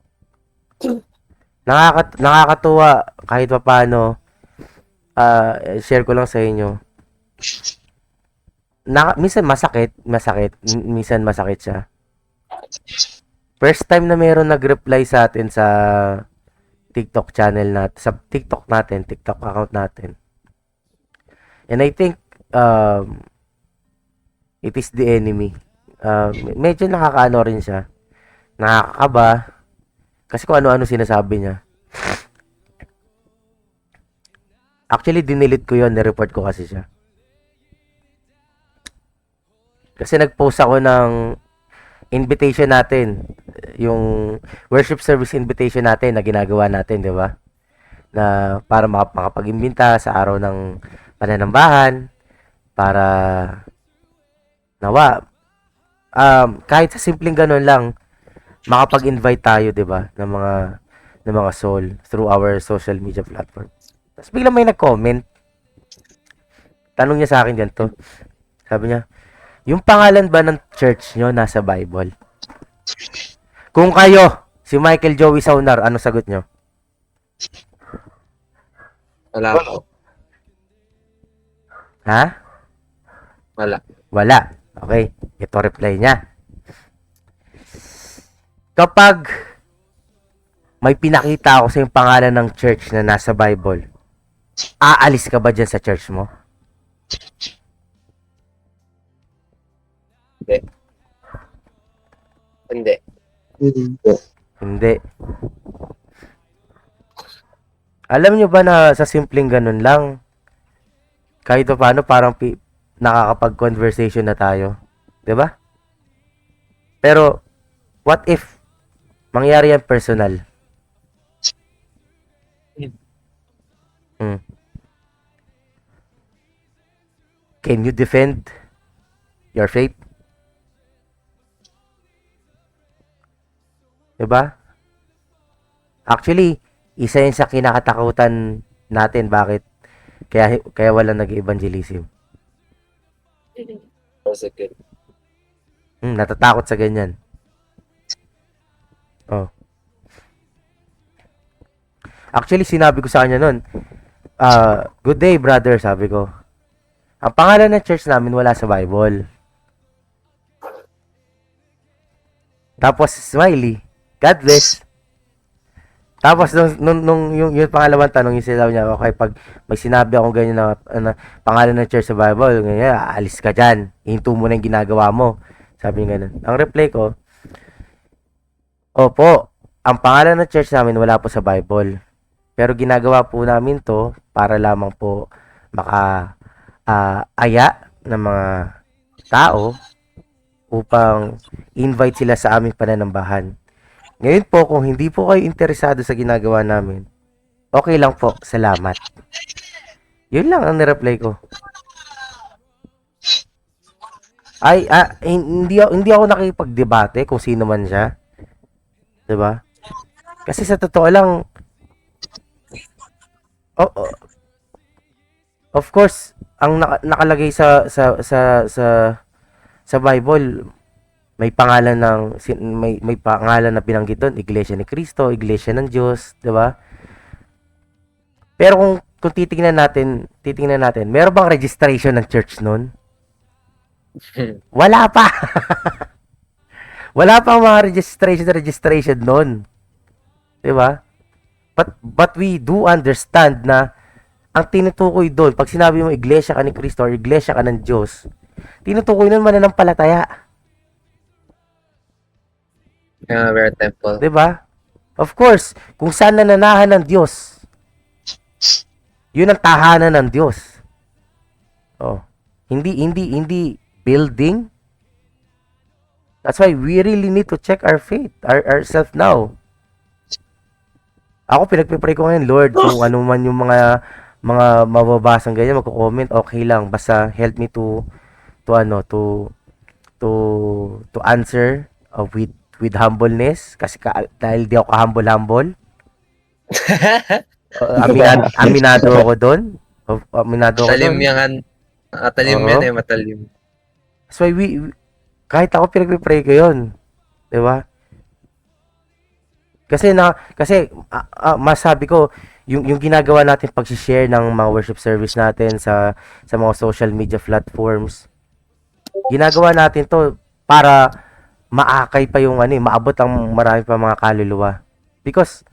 Nakakatuwa kahit papaano. Share ko lang sa inyo. Minsan masakit, minsan masakit siya. First time na mayroon nag-reply sa atin sa TikTok channel natin, sa TikTok natin, TikTok account natin. And I think it is the enemy. Medyo nakakaano rin siya. Nakakaba. Kasi kung ano-ano sinasabi niya. Actually, dinilit ko yon, nireport ko kasi siya. Kasi nag-post ako ng invitation natin. Yung worship service invitation natin na ginagawa natin, di ba? Na para makapag-imbita sa araw ng pananambahan. Para nawa, kahit sa simpleng ganun lang, makapag-invite tayo, 'di ba, ng mga soul through our social media platform. Tapos biglang may nag-comment. Tanong niya sa akin ganito. Sabi niya, "Yung pangalan ba ng church nyo nasa Bible?" Kung kayo, si Michael Joey Saunar, ano sagot nyo? Wala po. Ha? Wala. Wala. Okay. Ito reply niya. Kapag may pinakita ako sa yung pangalan ng church na nasa Bible, aalis ka ba dyan sa church mo? Hindi. Hindi. Alam nyo ba na sa simpleng ganun lang, kahit pa paano parang nakakapag-conversation na tayo? 'Di ba? Pero, what if mangyari yan personal? Hmm. Can you defend your faith? 'Di ba? Actually, isa yun sa kinakatakutan natin. Bakit? Kaya wala nag-evangelism. Prosecute. Natatakot sa ganyan. Oh. Actually, sinabi ko sa kanya nun, "Good day, brother," sabi ko. "Ang pangalan ng church namin wala sa Bible." Tapos, smiley. "God bless." Tapos, nung yung pangalawang tanong, yung sinabi niya, okay, pag may sinabi akong ganyan na pangalan ng church sa Bible, ganyan, alis ka dyan. Ihinto mo na yung ginagawa mo. Sabi niya ganun. Ang reply ko, "Opo, ang pangalan ng church namin wala po sa Bible. Pero ginagawa po namin to para lamang po aya ng mga tao upang invite sila sa aming pananambahan. Ngayon po, kung hindi po kayo interesado sa ginagawa namin, okay lang po, salamat." Yun lang ang nireply ko. Hindi ako nakikipagdebate kung sino man siya. 'Di ba? Kasi sa totoo lang, of course, ang nakalagay sa Bible, may pangalan may pangalan na binanggit doon, Iglesia ni Cristo, Iglesia ng Diyos, 'di ba? Pero kung titingnan natin, meron bang registration ng church noon? Wala pa. Wala pa mga registration noon. 'Di ba? But we do understand na ang tinutukoy doon, pag sinabi mo iglesia ka ni Cristo or iglesia ka ng Diyos, tinutukoy nun mananampalataya. We're a temple. 'Di ba? Of course, kung saan nananahan ng Diyos, yun ang tahanan ng Diyos. Oh. Hindi building. That's why we really need to check our faith, ourselves now. Ako pinagpipray ko ngayon, Lord, kung ano man yung mga mababasang ganyan, magko-comment, okay lang, basta help me to answer with humbleness, kasi dahil di ako humble. Aminado ako doon. Matalim yan. Matalim yan eh, matalim. So kahit ako pinagpipray ko yun. 'Di ba? Kasi masabi ko, yung ginagawa natin pag-share ng mga worship service natin sa mga social media platforms, ginagawa natin to para maakay pa yung maabot ang marami pa mga kaluluwa. Because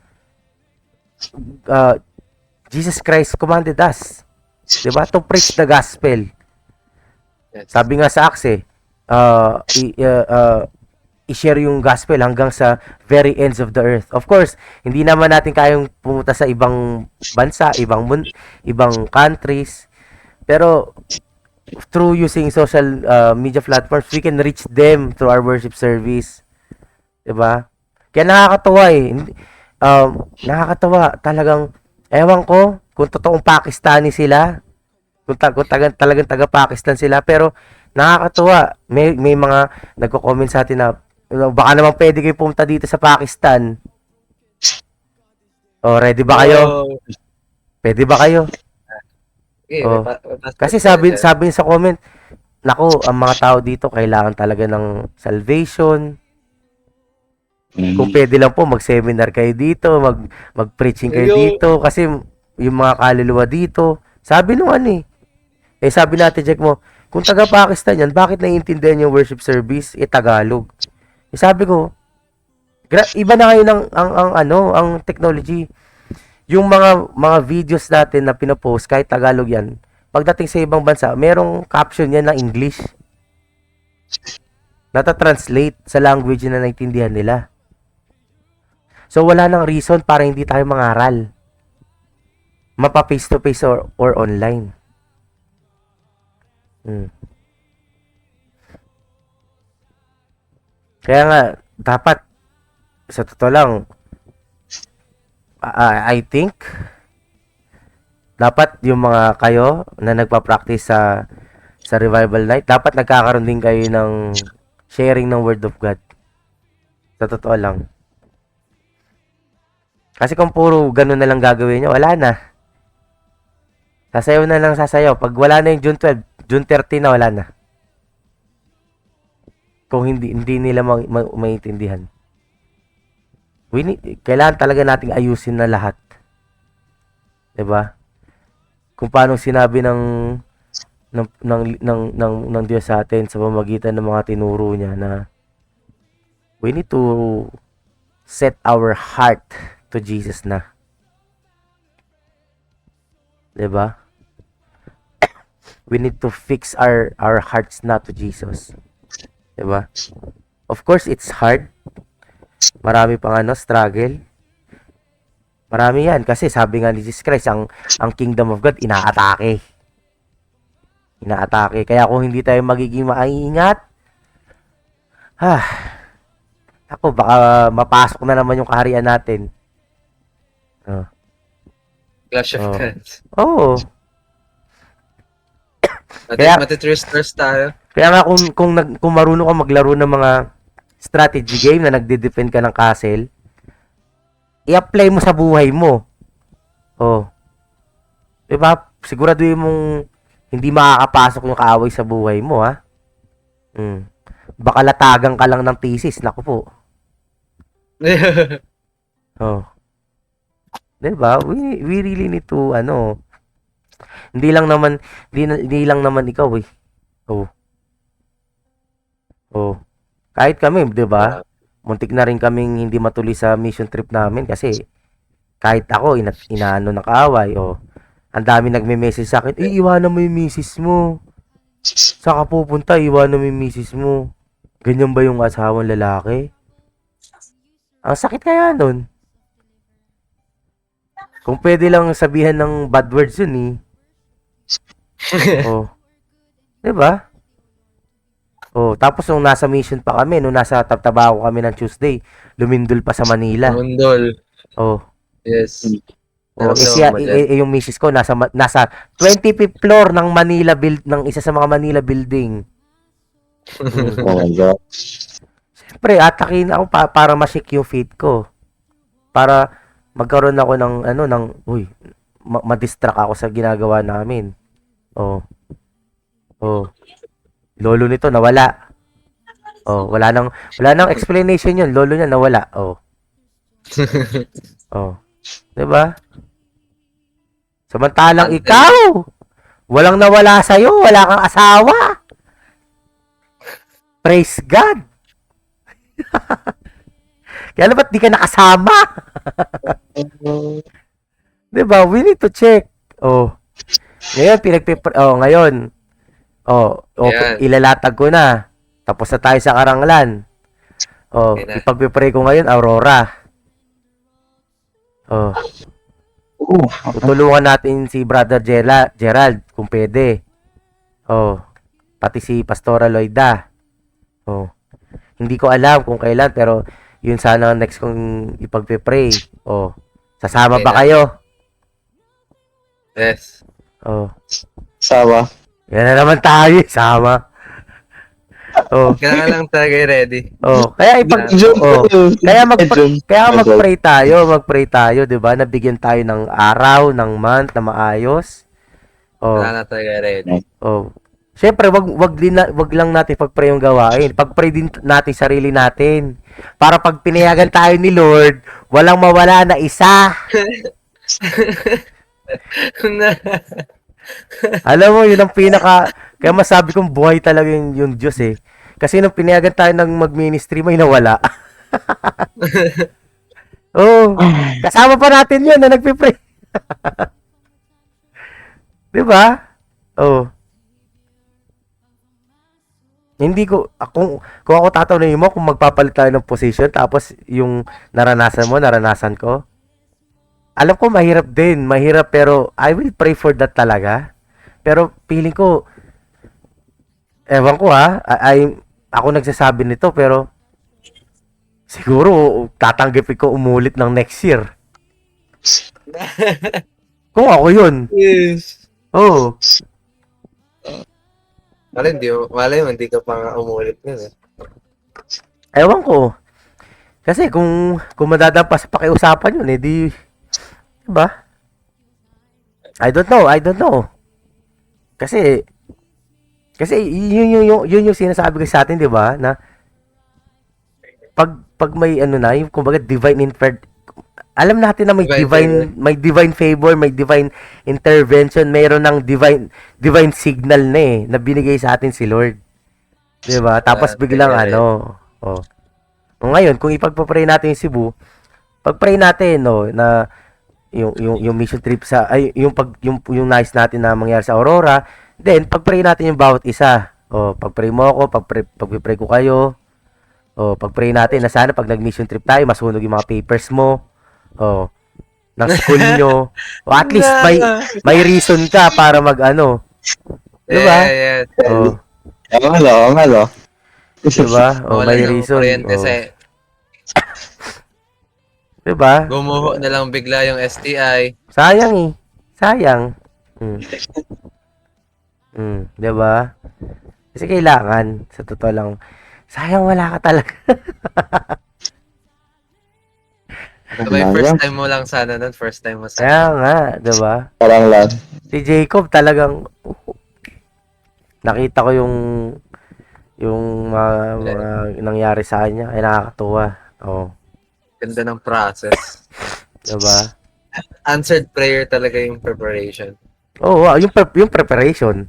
Jesus Christ commanded us. 'Di ba? To preach the gospel. Yes. Sabi nga sa Acts i-share yung gospel hanggang sa very ends of the earth. Of course, hindi naman natin kayang pumunta sa ibang bansa, ibang countries. Pero through using social media platforms, we can reach them through our worship service. 'Di ba? Kaya nakakatuwa eh. Nakakatawa talagang ewan ko kung totoong Pakistani sila, talagang taga-Pakistan sila, pero nakakatuwa. May mga nagko-comment sa atin na baka naman pwede kayo pumunta dito sa Pakistan. Oh, ready ba kayo? Oh, Pwede ba kayo? okay, Oh. may Kasi passport sabi sa comment, nako, ang mga tao dito kailangan talaga ng salvation. Kung pwede lang po mag-seminar kayo dito, mag-preaching kayo Ayun. dito kasi yung mga kaluluwa dito. Sabi nung ano eh sabi natin, check mo, kung taga Pakistan yan, bakit naiintindihan yung worship service Tagalog? Sabi ko, iba na ngayon ang technology. Yung mga videos natin na pinopost kahit Tagalog yan, pagdating sa ibang bansa, merong caption yan na English. Nata-translate sa language na naintindihan nila. So wala nang reason para hindi tayo mangaral. Mapa face to face or online. Kaya nga dapat sa totoo lang I think dapat yung mga kayo na nagpa-practice sa revival night, dapat nagkakaroon din kayo ng sharing ng word of God. Sa totoo lang. Kasi kung puro ganun na lang gagawin nyo, wala na. Sasayaw na lang sasayaw. Pag wala na yung June 12, June 30 na, wala na. Kung hindi nila maintindihan. Kailangan talaga nating ayusin na lahat. 'Di ba? Kung paano sinabi ng Diyos sa atin sa pamamagitan ng mga tinuro niya na we need to set our heart to Jesus na. 'Di ba? We need to fix our hearts na to Jesus. 'Di ba? Of course, it's hard. Marami pang struggle. Marami yan. Kasi sabi nga ni Jesus Christ, ang kingdom of God, inaatake. Inaatake. Kaya kung hindi tayo magiging maingat, ako, baka mapasok na naman yung kaharian natin. Clash of Oh. Clans. Oo. Kaya- Matitristers tayo. Kaya nga kung marunong ka maglaro ng mga strategy game na nagde-defend ka ng castle, i-apply mo sa buhay mo. Oh. 'Di ba? Siguraduhin mong hindi makakapasok yung kaaway sa buhay mo, ha? Baka latagan ka lang ng thesis, naku po. Oh. 'Di ba? We really need to hindi lang naman ikaw eh. Oh. Oh. Kahit kami, 'di ba? Muntik na rin kaming hindi matuloy sa mission trip namin kasi kahit ako inaano ng kaaway, ang dami nagme-message sa akin, iwanan mo yung misis mo. Saan ka pupunta? Iwanan mo yung misis mo. Ganyan ba yung asawang lalaki? Ang sakit kaya nun. Kung pwede lang sabihan ng bad words yun eh. Oh. 'Di ba? Oh, tapos nung nasa mission pa kami, nung nasa Tabaco kami ng Tuesday, lumindol pa sa Manila. Mundol. Oh. Yes. Oh, Naramdaman mo dyan. yung misis ko nasa 25th floor ng ng isa sa mga Manila building. Oh my God. Siyempre, atakin ako para ma-shake yung feet ko. Para magkaroon ako ng ma-distract ako sa ginagawa namin. Oh. Oh. Lolo nito nawala. Oh, wala nang explanation 'yun. Lolo niya nawala. Oh. Oh. 'Di ba? Samantalang ikaw, walang nawala sa iyo, wala kang asawa. Praise God. Kaya ba't di ka nakasama? 'Di ba? We need to check. Oh. Ngayon ngayon. Ayan. Ilalatag ko na. Tapos na tayo sa Karanglan. Oh, Okay na. ipagpe-pray ko ngayon Aurora. Oh, Oo. tutulungan natin si Brother Gerald kung pwede. Oh, pati si Pastora Loida. Oh. Hindi ko alam kung kailan pero yun sana ang next kong ipagpe-pray. Oh. Sasama Okay ba na. kayo? Yes. Oh. Sawa. Yan na naman tayo, sama. Oh. Kailangan lang talaga ready. Oh, kaya magpray tayo, 'di ba? Nabigyan tayo ng araw, ng month na maayos. Oh. Kailangan na talaga ready. Oh. Siyempre, wag lang natin pag-pray yung gawain. Pag-pray din natin sarili natin. Para pag pinayagan tayo ni Lord, walang mawala na isa. Alam mo, yun ang kaya masabi kong buhay talaga yung Diyos eh. Kasi nung pinayagan tayo ng mag-ministry, may nawala. Oh, kasama pa natin yun na nagpipray. Di ba? Oh. Hindi ko, kung ako tatanungin mo kung magpapalit tayo ng position, tapos yung naranasan ko, alam ko mahirap din, pero I will pray for that talaga. Pero feeling ko, ewan ko ako nagsasabi nito, pero siguro tatanggapin ko umulit ng next year. Kung ako yun. Yes. Oh. Malay mo, hindi ka pa nga umulit nun eh. Ewan ko. Kasi kung madadampas sa pakiusapan yun, diba? I don't know. Kasi yun yung sinasabi ko sa atin, 'di ba? Na pag may yung kumbaga alam natin na may divine favor, may divine intervention, mayroon ng divine signal na binigay sa atin si Lord. 'Di ba? Tapos biglang oh. Ngayon, kung ipagpa-pray natin yung Cebu, pag-pray natin na yung mission trip yung nice natin na mangyari sa Aurora, then pag-pray natin yung bawat isa. Pag-pray mo ako, pag-pray ko kayo. Pag-pray natin na sana pag nag-mission trip tayo, masunog yung mga papers mo. Ng school nyo. At least may reason ka para diba? Yeah. Malo. Diba? Wala May nang reason. kuryente Diba? gumuho na lang bigla yung STI. Sayang. Diba? Kasi kailangan, sa totoo lang, sayang wala ka talaga. Sabay first time mo lang sana nun. First time mo Kaya sana. nga, diba? Parang lang. Si Jacob talagang, nakita ko yung mga nangyari sa kanya, ay nakakatuwa. Ganda ng process. Diba? Answered prayer talaga yung preparation. Yung preparation.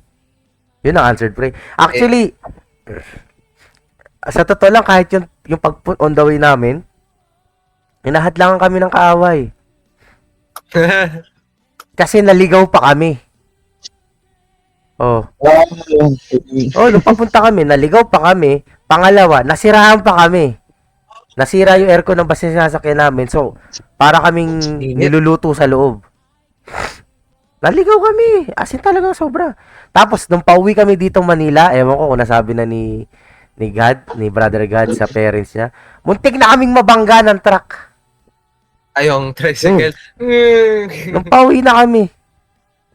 Yun ang answered prayer. Actually, sa totoo lang, kahit yung pag on the way namin, hinahadlangan kami ng kaaway. Kasi naligaw pa kami. Nung papunta kami, naligaw pa kami. Pangalawa, nasirahan pa kami. Nasira yung aircon ng bus na sinasakyan namin. So, para kaming niluluto sa loob. Naligaw kami. As in talagang sobra. Tapos, nung pauwi kami dito Manila, ewan ko kung nasabi na ni Brother God sa parents niya, muntik na kaming mabangga ng truck. Yung tricycle. Nung pauwi na kami.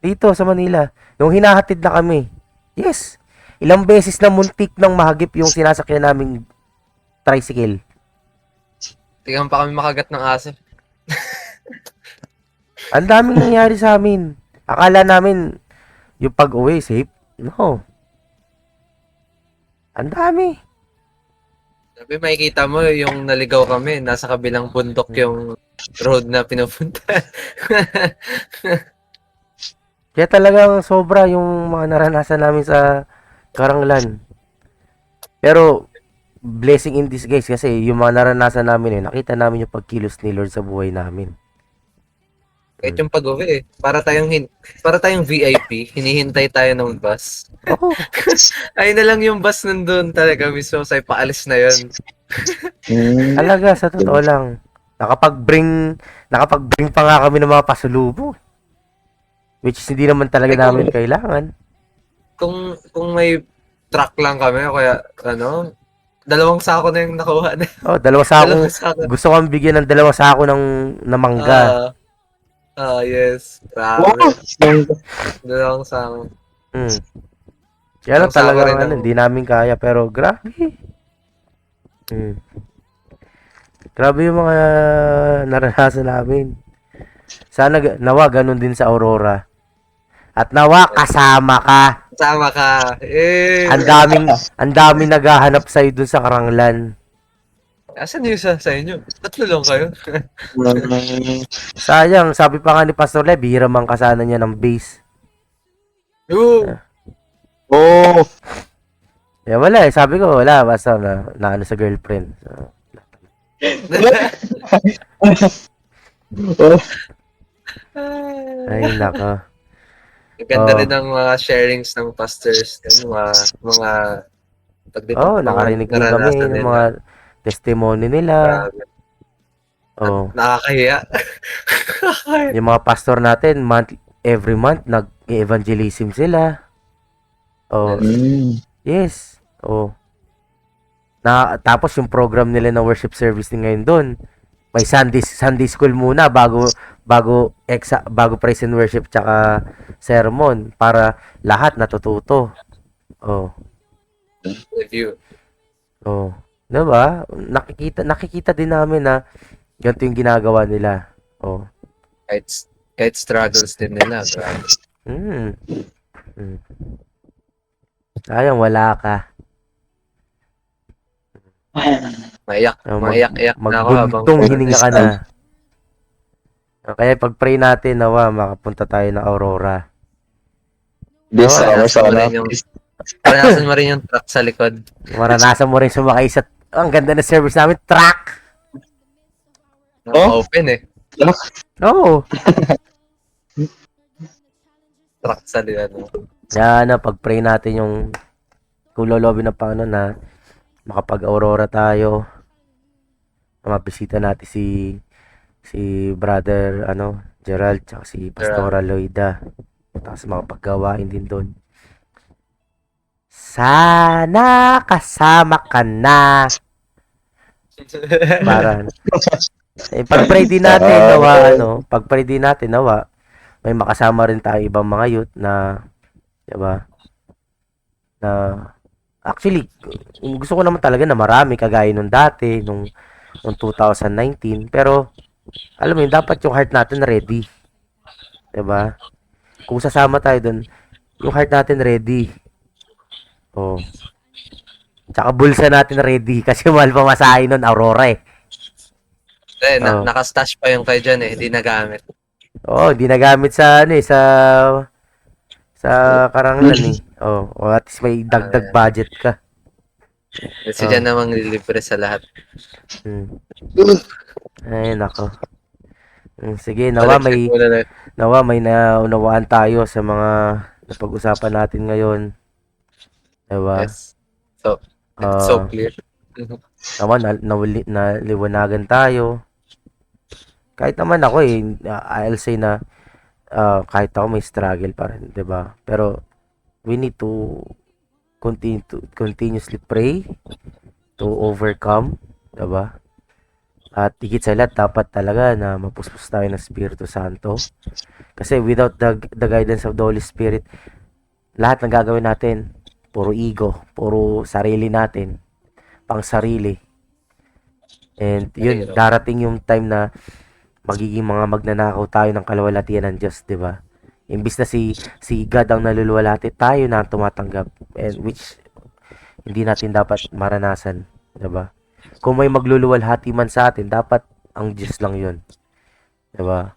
Dito sa Manila. Nung hinahatid na kami. Yes. Ilang beses na muntik nang mahagip yung sinasakyan naming tricycle. Tingnan pa kami makagat ng aso. Ang daming nangyari sa amin. Akala namin yung pag-uwi safe. No. Ang dami. Sabi, makikita mo yung naligaw kami. Nasa kabilang bundok yung road na pinupunta. Kaya talagang sobra yung mga naranasan namin sa Karanglan. Pero, blessing in disguise kasi yung mga naranasan namin nakita namin yung pagkilos ni Lord sa buhay namin. Kahit yung pag-uwi eh. Para tayong VIP, hinihintay tayo ng bus. Oo. Ay na lang yung bus nandun talaga mismo sa paalis na yun. Talaga, sa totoo lang. Nakapag-bring pa nga kami ng mga pasulubong. Which is hindi naman talaga Eh, kung- namin kailangan. Kung may truck lang kami, kaya ano, 2 sako na yung nakuha na. Oh, 2 sako. 2 sako. Gusto kong bigyan ng 2 sako na mangga. Yes. Wow! Grabe. 2 sako. Mm. Kaya lang Isang sako talagang rin ang- hindi namin kaya. Pero grabe. Mm. Grabe yung mga naranasan namin. Sana nawa ganun din sa Aurora. At nawa kasama ka. Sama ka. Eh. Ang daming naghahanap sa'yo dun sa Karanglan. Asan yung isa sa inyo? 3 lang kayo. Sayang, sabi pa nga ni Pastor Le, bihira mang kasana niya ng base. Oo. Oh! Eh wala eh, sabi ko wala, basta na ano sa girlfriend. So, Oh! ay nako. Ganda Oh. rin ng mga sharings ng pastors. Yung mga Oh, nakarinig din kami naranasan ng nila. mga testimony nila. Grabe. Oh, Nakakahiya. yung mga pastor natin, every month nag-evangelism sila. Oh, yes. Oh. Tapos yung program nila na worship service din ngayon doon. May Sunday school muna bago praise and worship tsaka sermon para lahat natututo. Oh. Review. Oh. 'Di ba? Nakikita din namin na ganito yung ginagawa nila. Oh. Kahit struggles din nila. Grabe. Mm. Mm. Sayang wala ka. Maiyak. Oh, Maiyak-iyak na ako habang Magbuntong hininga ka na. Kaya pag-pray natin nawa makapunta tayo ng Aurora. This Oh, summer sana. Paranasan mo rin yung truck sa likod. Maranasan mo rin sumakay sa ang ganda na service namin, truck. Oh? Open eh. Oo. Truck sa likod. Yan, pag-pray natin yung kung lolobin na paano na makapag-Aurora tayo. Mabisita natin si brother Gerald tsaka si Pastora Loida. Tapos mga paggawain din doon. Sana kasama ka na. Para pag-pray din natin pag-pray din natin nawa may makasama rin tayo ibang mga youth na 'di ba? Na actually gusto ko naman talaga na marami kagaya nung dati nung 2019 pero alam mo yun dapat yung heart natin ready. 'Di ba? Kung sasama tayo doon, yung heart natin ready. Oh. Tsaka bulsa natin ready kasi mahal pa masahe nun, Aurora eh. Oh. Naka-stash pa yung kayo dyan eh. Hindi nagamit. Oo, hindi nagamit sa sa Karanglan eh. Oh, o at least may dagdag budget ka. Kasi dyan namang lilibre sa lahat. Hmm. Ay, nako. Sige, nawa may naunawaan tayo sa mga napag-usapan natin ngayon. Diba? Yes. So, it's so clear. Nawa, naliwanagan tayo. Kahit naman ako I'll say na kahit ako may struggle pa rin, 'di ba? Pero we need to continuously pray to overcome, 'di ba? At higit sa lahat dapat talaga na mapuspos tayo ng Espiritu Santo. Kasi without the guidance of the Holy Spirit, lahat ng gagawin natin puro ego, puro sarili natin, pang sarili. And yun, darating yung time na magiging mga magnanakaw tayo ng kalwalhatian ng Diyos, di ba? Imbis na si God ang naluluwalhati, tayo na ang tumatanggap, and which hindi natin dapat maranasan, di ba? Kung may magluluwalhati man sa atin, dapat ang Diyos lang yun, di ba?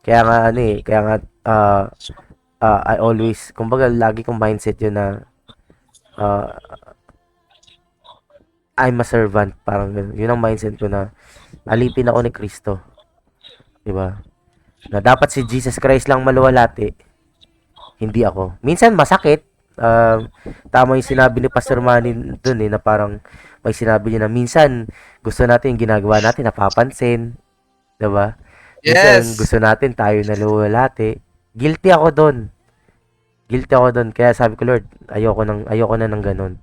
Kaya nga I always, kumbaga lagi kong mindset yun na I'm a servant, parang yun ang mindset ko na alipin ako ni Kristo. 'Di ba? Na dapat si Jesus Christ lang maluwalhati, hindi ako. Minsan masakit. Tama yung sinabi ni Pastor Manny dun na parang may sinabi niya na minsan gusto natin yung ginagawa natin napapansin. 'Di ba? Minsan Yes! gusto natin tayo naluwalhati. Guilty ako doon. Guilty ako doon. Kaya sabi ko, Lord, ayoko na ng ganun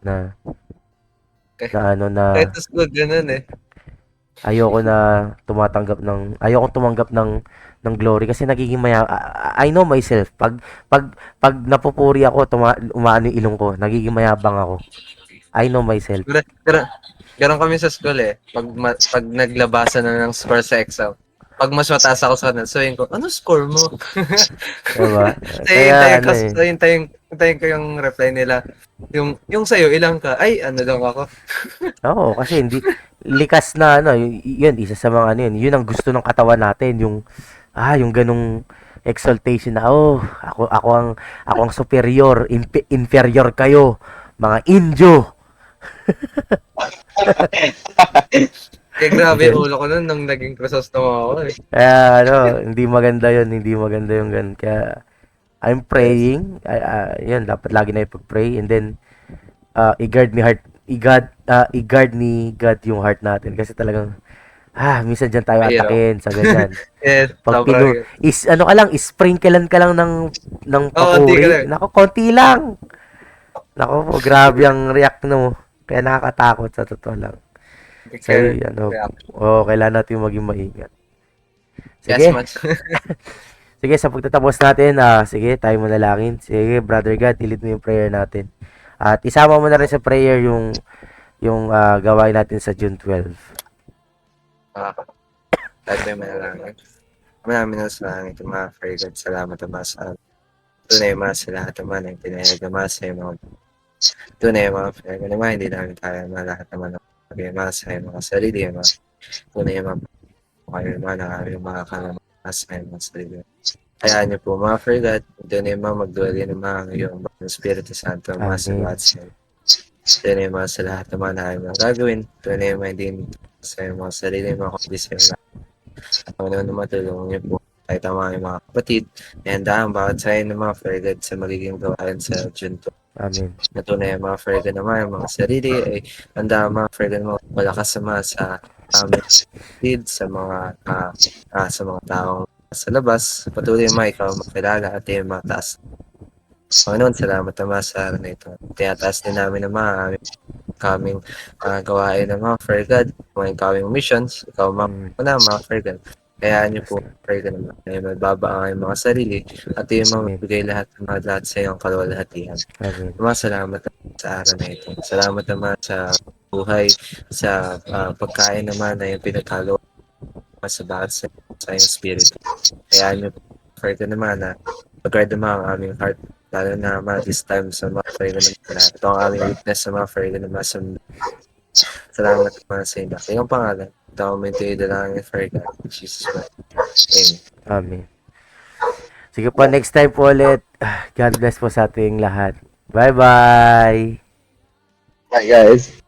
Kahit sa school, ganun eh. ayoko na ayoko tumanggap ng glory kasi nagiging I know myself. Pag napupuri ako, umaano yung ilong ko, nagiging mayabang ako. I know myself. Ganun kami sa school eh. Pag naglabasan na ng score sa exam, pag mas mataas ako sa kanila, sabihin ko, ano score mo? Diba? Hintayin Ano ko, eh. hintayin ko yung reply nila. Yung sa'yo, ilang ka? Ay, ano lang ako. Oo, kasi hindi likas na yun isa sa mga yun ang gusto ng katawan natin, yung ganung exaltation na ako ang superior, inferior kayo, mga injo. Kaya grabe yung ulo ko nun nung naging Crisostomo ako eh. Kaya hindi maganda yung ganun. Kaya I'm Yes. praying, yun, dapat lagi na ipag-pray and then i-guard ni God yung heart natin kasi talagang minsan diyan tayo Mahirap. atakin sa ganyan. Yes, Pag sobrang yun. ano ka lang, sprinklean ka lang ng Oo, hindi ka papuri. lang. Nako, konti lang. Nako po, grabe ang react mo. Kaya nakakatakot sa totoo lang. Hindi So, ka react. kailangan natin maging maingat. Yes, Sige, man. sige, sa pagtatapos natin, sige, tayo manalangin. Sige, Brother God, ilit mo yung prayer natin. At isama mo na rin sa prayer yung gawain natin sa June 12. Tayo tayo manalangin. Maraming na sa langit, mga Father God. Salamat naman sa tunay mga sa lahat naman ng pinahagama sa mga tunay mga Father God. Naman, hindi namin tayo mga lahat naman ng pag-ima sa mga sarili, mga tunay mga kayo naman ang aming mga kalaman sa mga sarili. Hayaan niyo po mga Father God, tunay mga magduwali ng mga ngayong ng Espiritu Santo, mga sa lahat Amen. sa tunay mga sa lahat naman na aming mga gagawin, tunay mga hindi sa mga sarili, mga kundi sa mga Panginoon na matulungan niyo po kahit ang mga kapatid, ihanda ang bawat sa ng mga Fergat sa magiging gawain sa Junto. Amen. Natunay ang mga Fergat naman, ang mga sarili, ay handa ang mga Fergat mga malakas sama sa aming kapatid, sa mga taong sa labas. Patuloy mga ikaw makilala at yung mga taas. Panginoon, salamat naman sa araw na ito. Tinataas din namin ang mga kaming gawain ng mga Fergat, mga kaming missions, ikaw mga Fergat. Kaya niyo po, pray ka naman, ay magbaba ang mga sarili at yung Amen. magbigay lahat ng mga lahat sa iyong kalwalhatian. Amen. Salamat sa araw na ito. Salamat naman sa buhay, sa pagkain naman na yung pinagkalo sa bawat sa iyong spirit. Kaya niyo po, pray ka naman na mag-guard naman ang aming heart, lalo na naman this time sa mga pray ka naman na ito ang aming weakness sa mga pray ka naman sa salamat naman sa inyo. Iyong pangalan. Ito ang minti dalangin for God. Jesus Christ. Amen. Amen. Sige po, next time po ulit. God bless po sa ating lahat. Bye-bye! Bye guys.